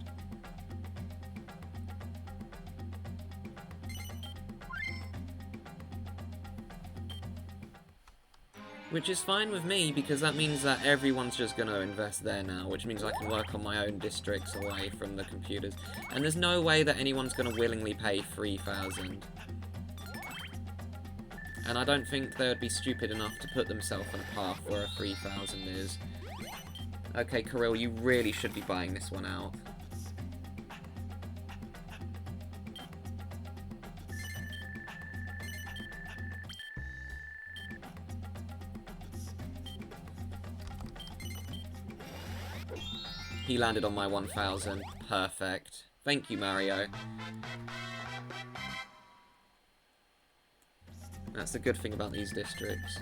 Which is fine with me, because that means that everyone's just going to invest there now, which means I can work on my own districts away from the computers. And there's no way that anyone's going to willingly pay 3,000. And I don't think they would be stupid enough to put themselves on a path where a 3,000 is. Okay, Kiryl, you really should be buying this one out. He landed on my 1,000. Perfect. Thank you, Mario. That's the good thing about these districts.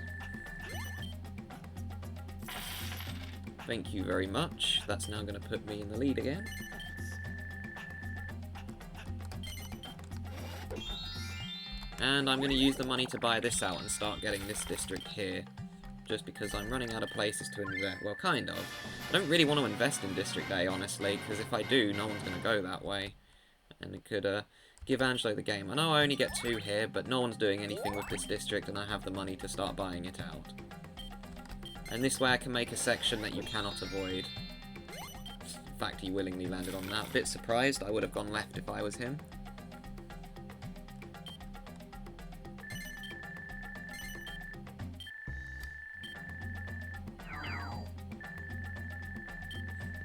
Thank you very much. That's now going to put me in the lead again. And I'm going to use the money to buy this out and start getting this district here. Just because I'm running out of places to invest. Well, kind of. I don't really want to invest in District A, honestly, because if I do, no one's going to go that way. And it could give Angelo the game. I know I only get 2 here, but no one's doing anything with this district, and I have the money to start buying it out. And this way I can make a section that you cannot avoid. In fact, he willingly landed on that. Bit surprised. I would have gone left if I was him.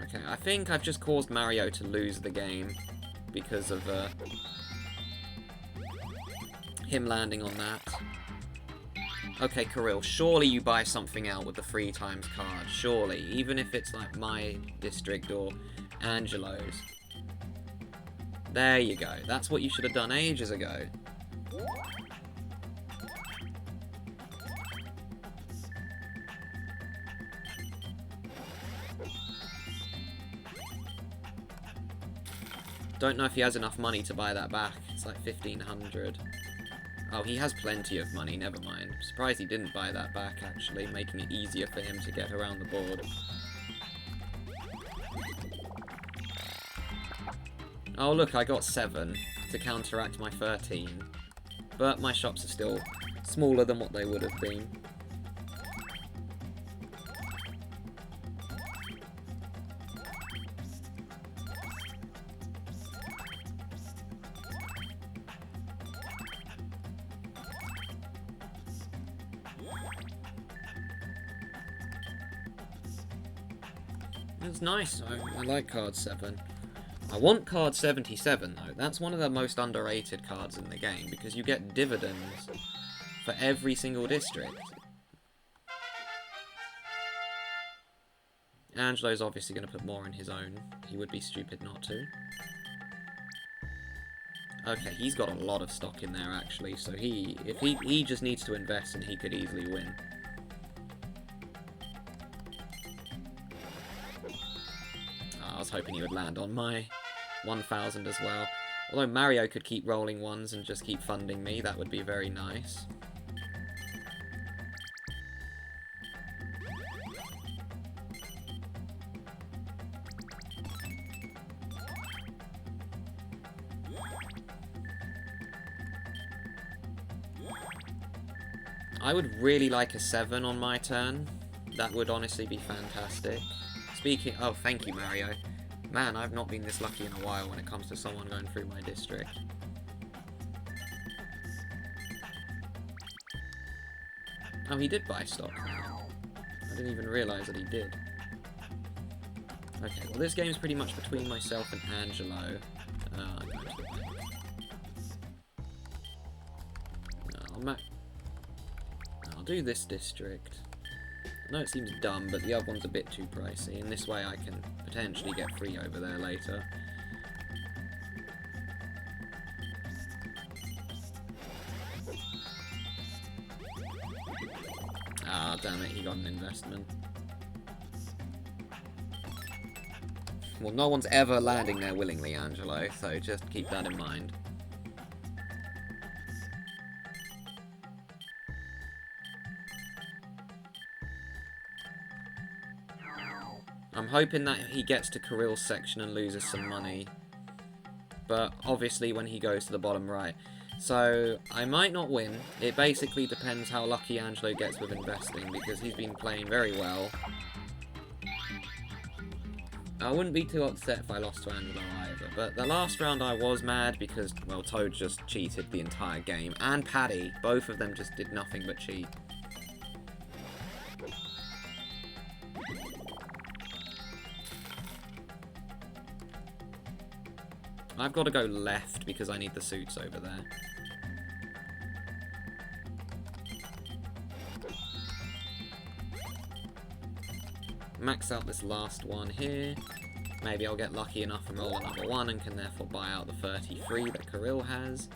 Okay, I think I've just caused Mario to lose the game because of him landing on that. Okay, Kiryl, surely you buy something out with the 3 times card. Surely, even if it's like my district or Angelo's. There you go. That's what you should have done ages ago. Don't know if he has enough money to buy that back. It's like 1,500. Oh, he has plenty of money, never mind. Surprised he didn't buy that back, actually, making it easier for him to get around the board. Oh, look, I got 7 to counteract my 13. But my shops are still smaller than what they would have been. That's nice. I like card 7. I want card 77 though. That's one of the most underrated cards in the game because you get dividends for every single district. Angelo's obviously going to put more in his own. He would be stupid not to. Okay, he's got a lot of stock in there actually, so if he just needs to invest and he could easily win. I was hoping he would land on my 1,000 as well. Although Mario could keep rolling ones and just keep funding me, that would be very nice. I would really like a 7 on my turn. That would honestly be fantastic. Speaking... Oh, thank you, Mario. Man, I've not been this lucky in a while when it comes to someone going through my district. Oh, he did buy stock. I didn't even realise that he did. Okay, well this game's pretty much between myself and Angelo. I'm going to the bank. I'll do this district. I know it seems dumb, but the other one's a bit too pricey, and this way I can potentially get free over there later. Ah, damn it, he got an investment. Well, no one's ever landing there willingly, Angelo, so just keep that in mind. I'm hoping that he gets to Kiryl's section and loses some money. But obviously when he goes to the bottom right. So I might not win. It basically depends how lucky Angelo gets with investing because he's been playing very well. I wouldn't be too upset if I lost to Angelo either. But the last round I was mad because, well, Toad just cheated the entire game. And Paddy. Both of them just did nothing but cheat. I've got to go left because I need the suits over there. Max out this last one here. Maybe I'll get lucky enough and roll another one and can therefore buy out the 33 that Kiryl has.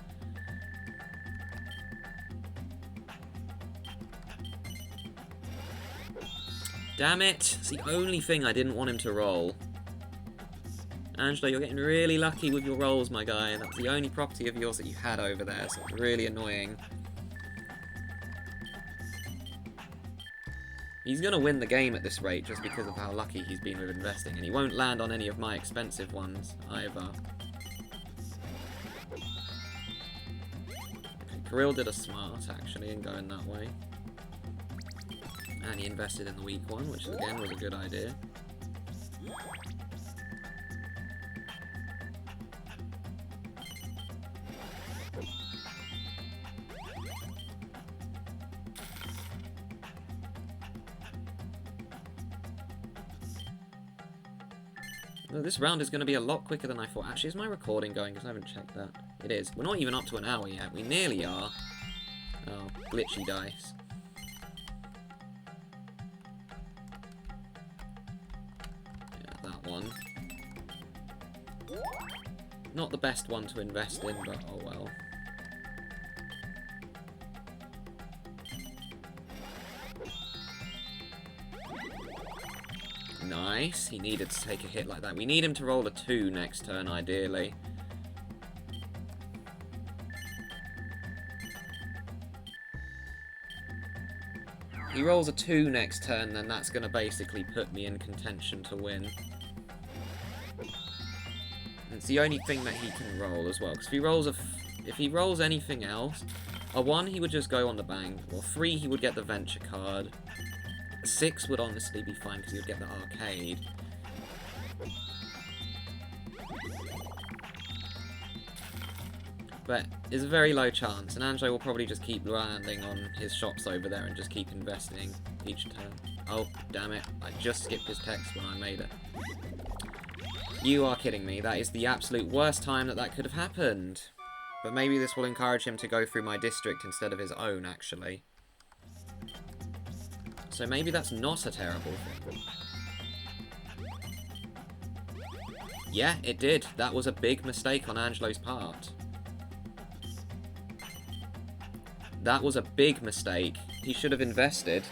Damn it! It's the only thing I didn't want him to roll. Angelo, you're getting really lucky with your rolls, my guy. That's the only property of yours that you had over there, so it's really annoying. He's going to win the game at this rate just because of how lucky he's been with investing, and he won't land on any of my expensive ones either. Okay, Kiryl did a smart, actually, in going that way. And he invested in the weak one, which again was a good idea. This round is going to be a lot quicker than I thought. Actually, is my recording going? Because I haven't checked that. It is. We're not even up to an hour yet. We nearly are. Oh, glitchy dice. Yeah, that one. Not the best one to invest in, but oh well. Nice. He needed to take a hit like that. We need him to roll a 2 next turn, ideally. he rolls a 2 next turn, then that's going to basically put me in contention to win. It's the only thing that he can roll as well, because if he rolls anything else, a 1 he would just go on the bank, or 3 he would get the venture card, 6 would honestly be fine because he would get the arcade. But it's a very low chance, and Angelo will probably just keep landing on his shops over there and just keep investing each turn. Oh, damn it, I just skipped his text when I made it. You are kidding me, that is the absolute worst time that could have happened. But maybe this will encourage him to go through my district instead of his own, actually. So maybe that's not a terrible thing. Yeah, it did. That was a big mistake on Angelo's part. That was a big mistake. He should have invested.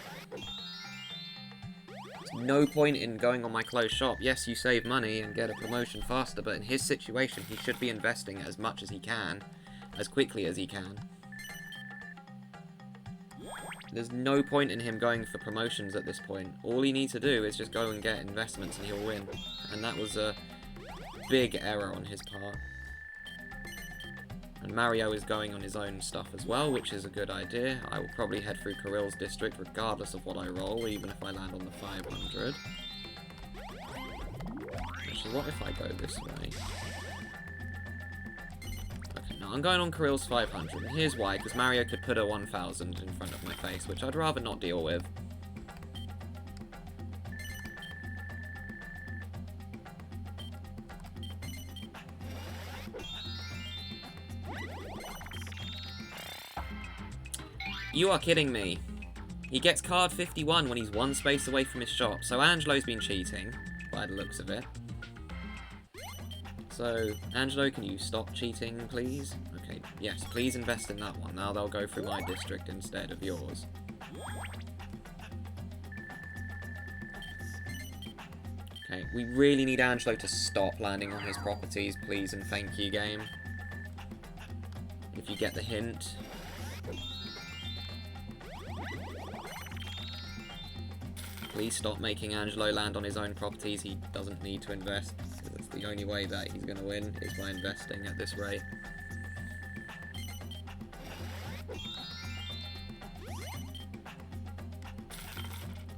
There's no point in going on my closed shop. Yes, you save money and get a promotion faster, but in his situation, he should be investing as much as he can, as quickly as he can. There's no point in him going for promotions at this point. All he needs to do is just go and get investments and he'll win. And that was a big error on his part. And Mario is going on his own stuff as well, which is a good idea. I will probably head through Kiryl's district regardless of what I roll, even if I land on the 500. Actually, what if I go this way? Okay, no, I'm going on Kiryl's 500, and here's why, because Mario could put a 1000 in front of my face, which I'd rather not deal with. You are kidding me. He gets card 51 when he's 1 space away from his shop, so Angelo's been cheating, by the looks of it. So, Angelo, can you stop cheating, please? Okay, yes, please invest in that one. Now they'll go through my district instead of yours. Okay, we really need Angelo to stop landing on his properties, please and thank you, game. If you get the hint. Please stop making Angelo land on his own properties. He doesn't need to invest, because it's the only way that he's going to win, is by investing at this rate.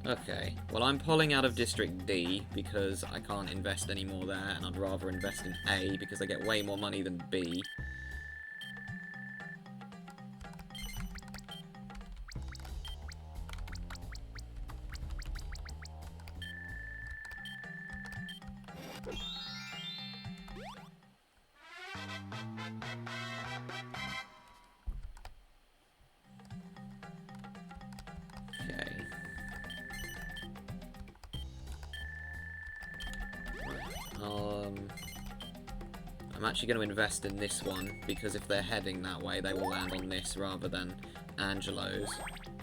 Okay, well I'm pulling out of District D, because I can't invest anymore there, and I'd rather invest in A, because I get way more money than B. I'm actually going to invest in this one, because if they're heading that way, they will land on this rather than Angelo's.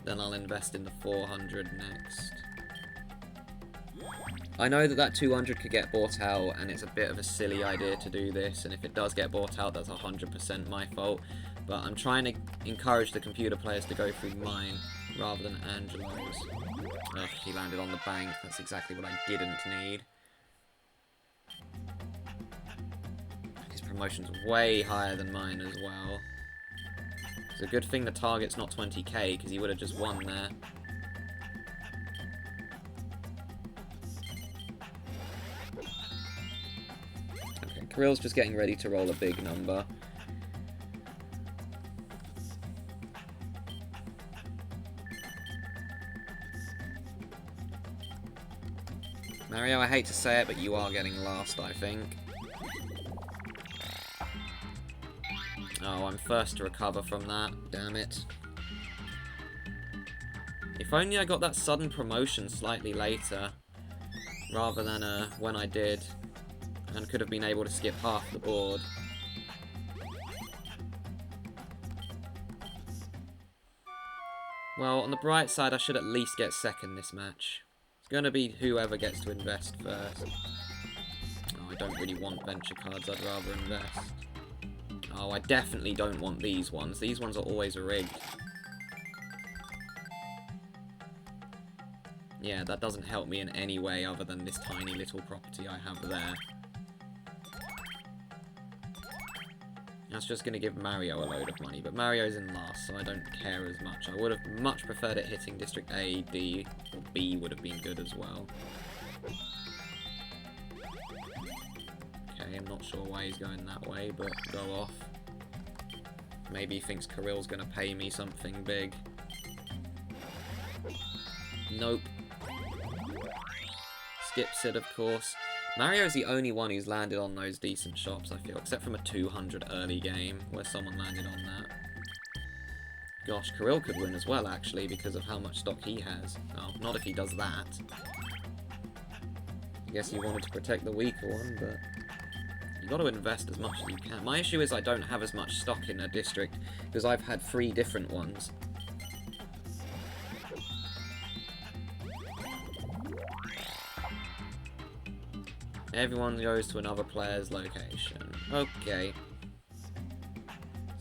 Then I'll invest in the 400 next. I know that 200 could get bought out, and it's a bit of a silly idea to do this, and if it does get bought out, that's 100% my fault. But I'm trying to encourage the computer players to go through mine rather than Angelo's. Ugh, he landed on the bank. That's exactly what I didn't need. Promotion's way higher than mine as well. It's a good thing the target's not 20k, because he would have just won there. Okay, Kiryl's just getting ready to roll a big number. Mario, I hate to say it, but you are getting last, I think. Oh, I'm first to recover from that. Damn it. If only I got that sudden promotion slightly later, rather than when I did, and could have been able to skip half the board. Well, on the bright side, I should at least get second this match. It's going to be whoever gets to invest first. Oh, I don't really want venture cards, I'd rather invest. Oh, I definitely don't want these ones. These ones are always rigged. Yeah, that doesn't help me in any way other than this tiny little property I have there. That's just going to give Mario a load of money, but Mario's in last, so I don't care as much. I would have much preferred it hitting District A, D, or B would have been good as well. Okay, I'm not sure why he's going that way, but go off. Maybe he thinks Kiryl's going to pay me something big. Nope. Skips it, of course. Mario's the only one who's landed on those decent shops, I feel, except from a 200 early game, where someone landed on that. Gosh, Kiryl could win as well, actually, because of how much stock he has. Oh, not if he does that. I guess he wanted to protect the weaker one, but you got to invest as much as you can. My issue is I don't have as much stock in a district, because I've had 3 different ones. Everyone goes to another player's location. Okay.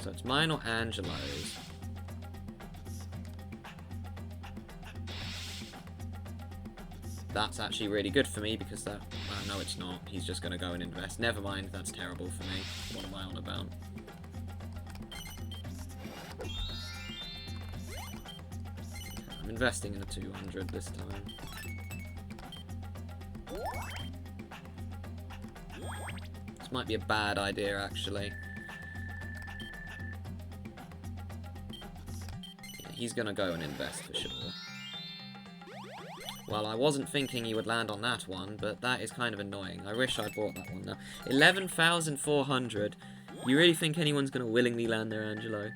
So it's mine or Angelo's. That's actually really good for me because that... no, it's not. He's just going to go and invest. Never mind, that's terrible for me. What am I on about? I'm investing in the 200 this time. This might be a bad idea, actually. Yeah, he's gonna go and invest for sure. Well, I wasn't thinking he would land on that one, but that is kind of annoying. I wish I bought that one now. 11,400. You really think anyone's gonna willingly land there, Angelo?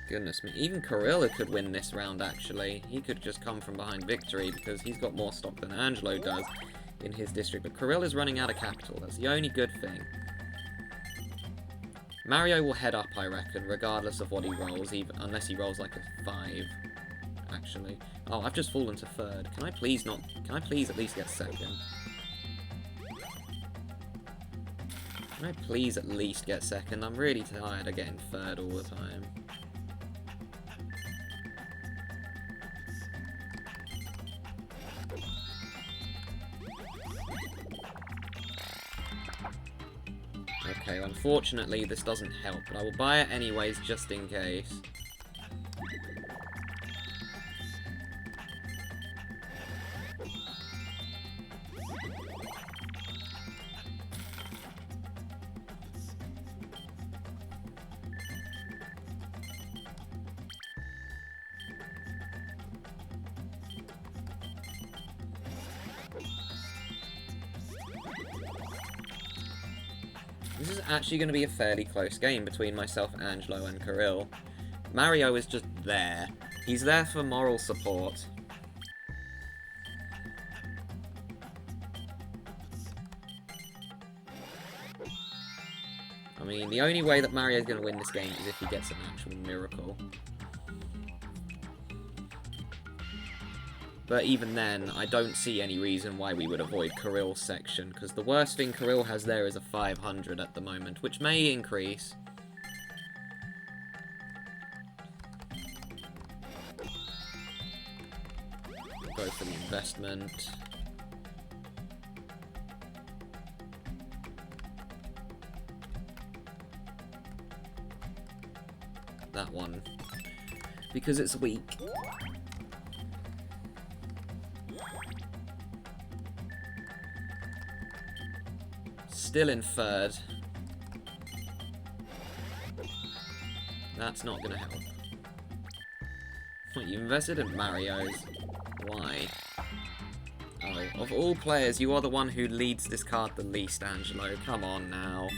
Goodness me, even Kiryl could win this round, actually. He could just come from behind victory, because he's got more stock than Angelo does in his district. But Kiryl is running out of capital, that's the only good thing. Mario will head up, I reckon, regardless of what he rolls, even unless he rolls like a 5, actually. Oh, I've just fallen to 3rd. Can I please at least get 2nd? Can I please at least get 2nd? I'm really tired of getting 3rd all the time. Okay, unfortunately this doesn't help, but I will buy it anyways just in case. This is actually going to be a fairly close game between myself, Angelo, and Kiryl. Mario is just there. He's there for moral support. I mean, the only way that Mario's going to win this game is if he gets an actual miracle. But even then, I don't see any reason why we would avoid Kiryl's section, because the worst thing Kiryl has there is a 500 at the moment, which may increase. Go for the investment. That one. Because it's weak. Still in 3rd. That's not gonna help. What, you invested in Mario's? Why? Oh, of all players, you are the one who leads this card the least, Angelo. Come on now.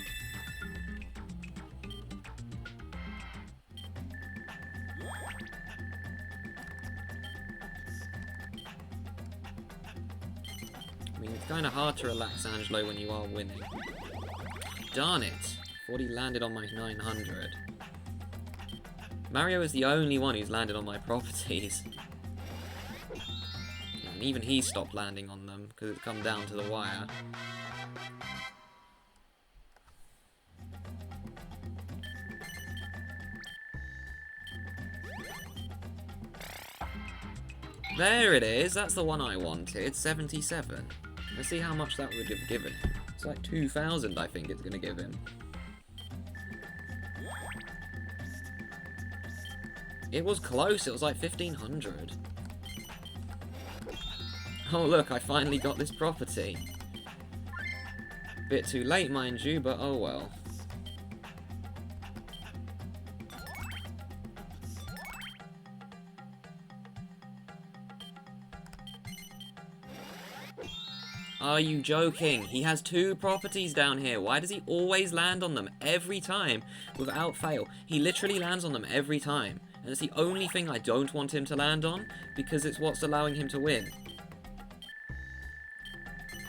I mean, it's kind of hard to relax, Angelo, when you are winning. Darn it! Thought he landed on my 900. Mario is the only one who's landed on my properties. And even he stopped landing on them, because it's come down to the wire. There it is, that's the one I wanted, 77. Let's see how much that would have given him. It's like 2,000, I think it's going to give him. It was close, it was like 1,500. Oh look, I finally got this property. Bit too late, mind you, but oh well. Are you joking? He has 2 properties down here. Why does he always land on them every time without fail? He literally lands on them every time. And it's the only thing I don't want him to land on because it's what's allowing him to win.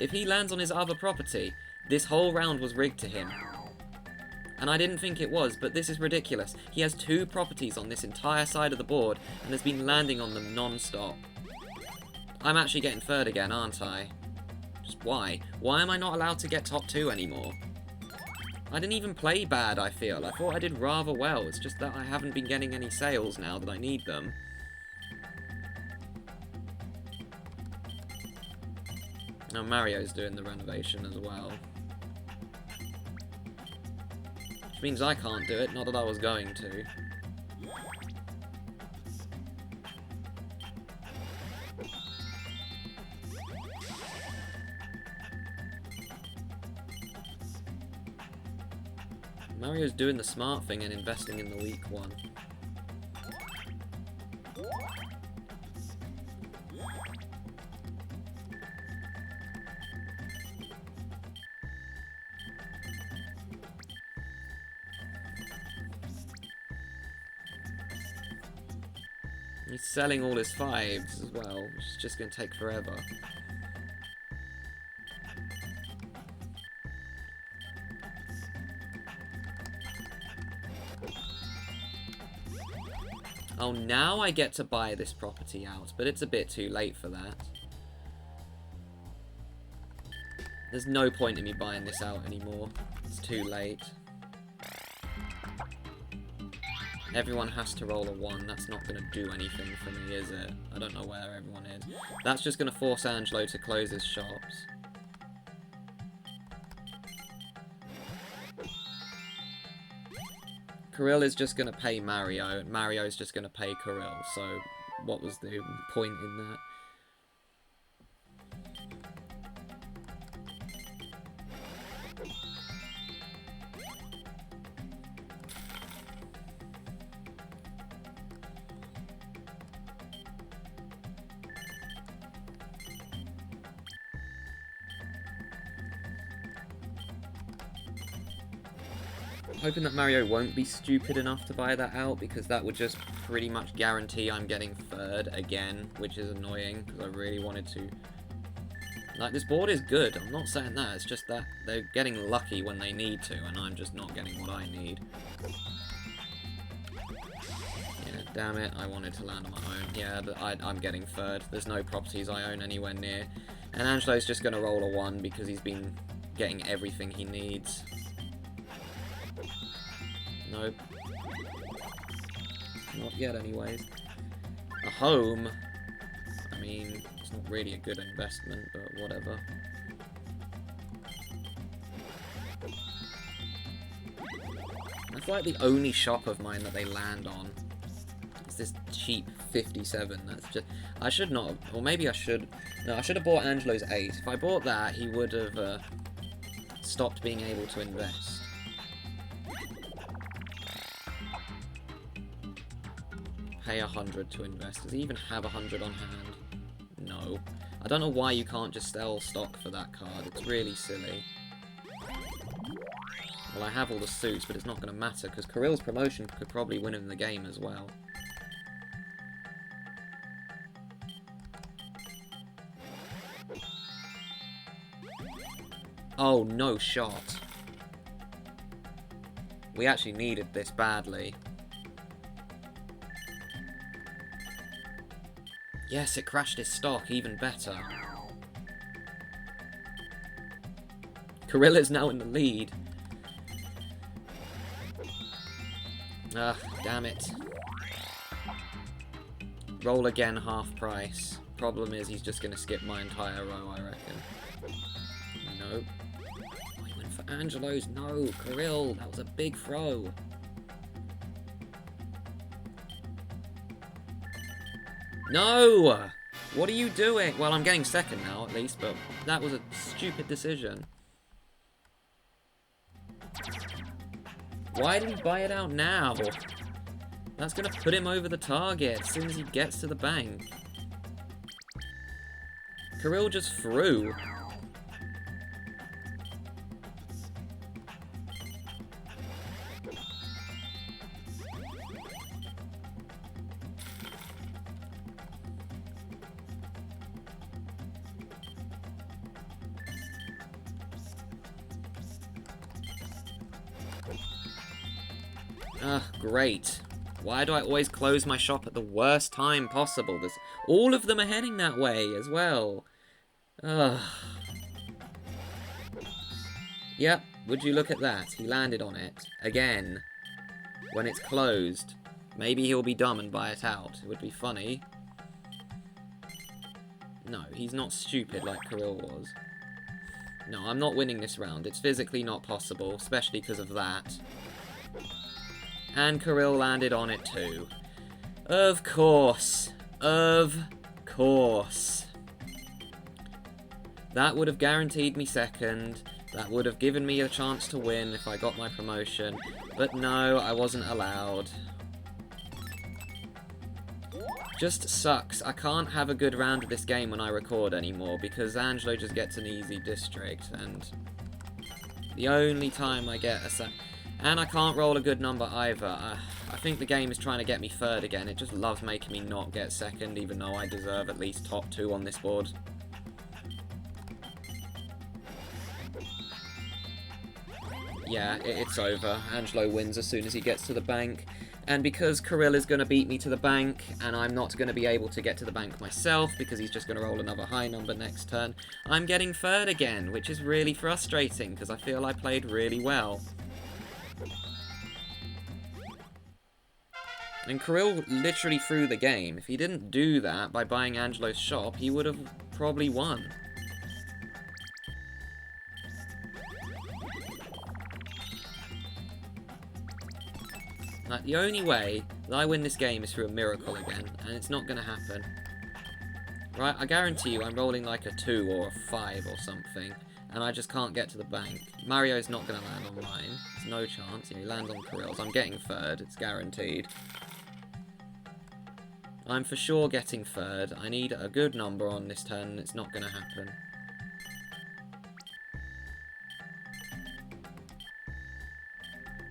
If he lands on his other property, this whole round was rigged to him. And I didn't think it was, but this is ridiculous. He has 2 properties on this entire side of the board and has been landing on them non-stop. I'm actually getting third again, aren't I? Just why? Why am I not allowed to get top 2 anymore? I didn't even play bad, I feel. I thought I did rather well. It's just that I haven't been getting any sales now that I need them. Now Mario's doing the renovation as well. Which means I can't do it, not that I was going to. Mario's doing the smart thing and investing in the weak one. He's selling all his 5s as well, which is just going to take forever. Oh, now I get to buy this property out, but it's a bit too late for that. There's no point in me buying this out anymore. It's too late. Everyone has to roll a 1. That's not going to do anything for me, is it? I don't know where everyone is. That's just going to force Angelo to close his shops. Kiryl is just going to pay Mario, and Mario's just going to pay Kiryl, so what was the point in that? Hoping that Mario won't be stupid enough to buy that out, because that would just pretty much guarantee I'm getting third again, which is annoying, because I really wanted to. Like, this board is good, I'm not saying that, it's just that they're getting lucky when they need to, and I'm just not getting what I need. Yeah, damn it, I wanted to land on my own. Yeah, I'm getting third, there's no properties I own anywhere near. And Angelo's just going to roll a 1, because he's been getting everything he needs. Nope. Not yet, anyways. A home? I mean, it's not really a good investment, but whatever. That's like the only shop of mine that they land on. It's this cheap 57. That's just... I should not have... Or maybe I should... No, I should have bought Angelo's 8. If I bought that, he would have stopped being able to invest. Pay 100 to invest. Does he even have 100 on hand? No. I don't know why you can't just sell stock for that card. It's really silly. Well, I have all the suits, but it's not going to matter, because Kiryl's promotion could probably win him the game as well. Oh, no shot. We actually needed this badly. Yes, it crashed his stock, even better. Kiryl is now in the lead. Ugh, damn it. Roll again, half price. Problem is, he's just going to skip my entire row, I reckon. Nope. Oh, he went for Angelo's. No, Kiryl, that was a big throw. No! What are you doing? Well, I'm getting second now, at least, but that was a stupid decision. Why did he buy it out now? That's going to put him over the target as soon as he gets to the bank. Kiryl just threw. Ugh, great. Why do I always close my shop at the worst time possible? All of them are heading that way as well. Ugh. Yep, would you look at that? He landed on it. Again. When it's closed. Maybe he'll be dumb and buy it out. It would be funny. No, he's not stupid like Kiryl was. No, I'm not winning this round. It's physically not possible, especially because of that. And Kiryl landed on it too. Of course. Of course. That would have guaranteed me second. That would have given me a chance to win if I got my promotion. But no, I wasn't allowed. Just sucks. I can't have a good round of this game when I record anymore because Angelo just gets an easy district. And the only time I get a... And I can't roll a good number either. I think the game is trying to get me third again. It just loves making me not get second, even though I deserve at least top 2 on this board. Yeah, it's over. Angelo wins as soon as he gets to the bank. And because Kiryl is going to beat me to the bank, and I'm not going to be able to get to the bank myself, because he's just going to roll another high number next turn, I'm getting third again, which is really frustrating, because I feel I played really well. And Kiryl literally threw the game. If he didn't do that by buying Angelo's shop, he would have probably won. Like, the only way that I win this game is through a miracle again, and it's not going to happen. Right, I guarantee you I'm rolling like a 2 or a 5 or something, and I just can't get to the bank. Mario's not going to land on mine. There's no chance. You know, he lands on Kiryl's. I'm getting third. It's guaranteed. I'm for sure getting third. I need a good number on this turn, and it's not going to happen.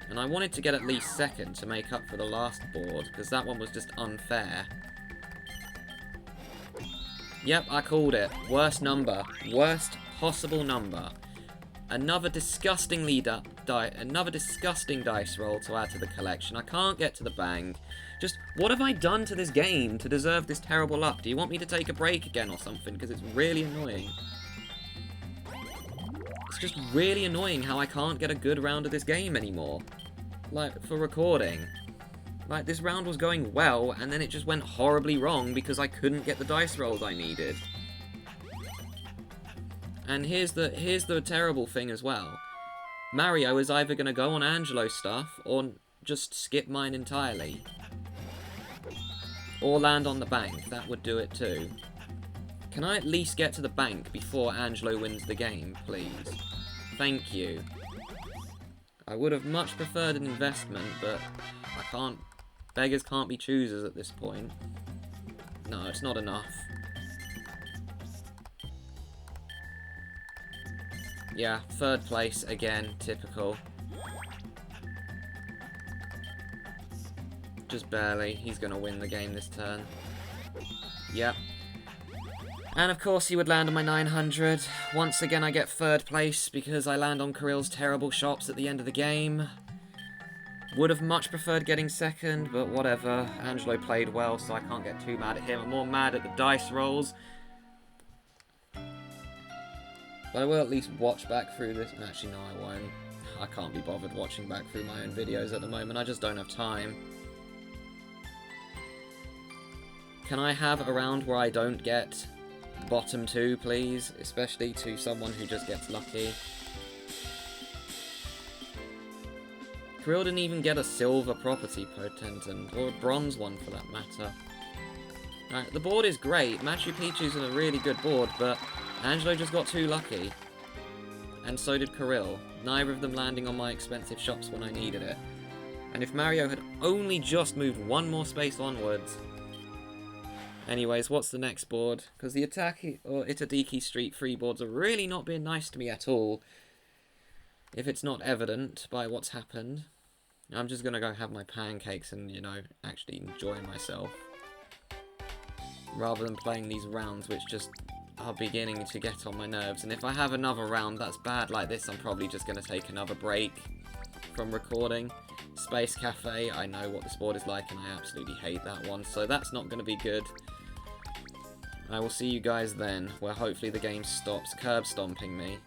And I wanted to get at least second to make up for the last board, because that one was just unfair. Yep, I called it. Worst number. Worst possible number. Another disgusting dice roll to add to the collection. I can't get to the bank. Just, what have I done to this game to deserve this terrible luck? Do you want me to take a break again or something? Because it's really annoying. It's just really annoying how I can't get a good round of this game anymore. Like, for recording. Like, this round was going well, and then it just went horribly wrong because I couldn't get the dice rolls I needed. And here's the terrible thing as well. Mario is either going to go on Angelo's stuff, or just skip mine entirely. Or land on the bank. That would do it too. Can I at least get to the bank before Angelo wins the game, please? Thank you. I would have much preferred an investment, but I can't... Beggars can't be choosers at this point. No, it's not enough. Yeah, third place again, typical. Just barely. He's going to win the game this turn. Yep. And of course he would land on my 900. Once again I get third place because I land on Kiryl's terrible shops at the end of the game. Would have much preferred getting second, but whatever. Angelo played well, so I can't get too mad at him. I'm more mad at the dice rolls. But I will at least watch back through this. Actually, no, I won't. I can't be bothered watching back through my own videos at the moment. I just don't have time. Can I have a round where I don't get bottom 2, please? Especially to someone who just gets lucky. Kiryl didn't even get a silver property potentate, or a bronze one for that matter. Right, the board is great. Machu Picchu's a really good board, but Angelo just got too lucky. And so did Kiryl. Neither of them landing on my expensive shops when I needed it. And if Mario had only just moved one more space onwards... Anyways, what's the next board? Because the Itadki Street free boards are really not being nice to me at all. If it's not evident by what's happened. I'm just going to go have my pancakes and, you know, actually enjoy myself. Rather than playing these rounds which just are beginning to get on my nerves. And if I have another round that's bad like this, I'm probably just going to take another break from recording. Space Cafe, I know what this board is like and I absolutely hate that one. So that's not going to be good. I will see you guys then, where hopefully the game stops curb stomping me.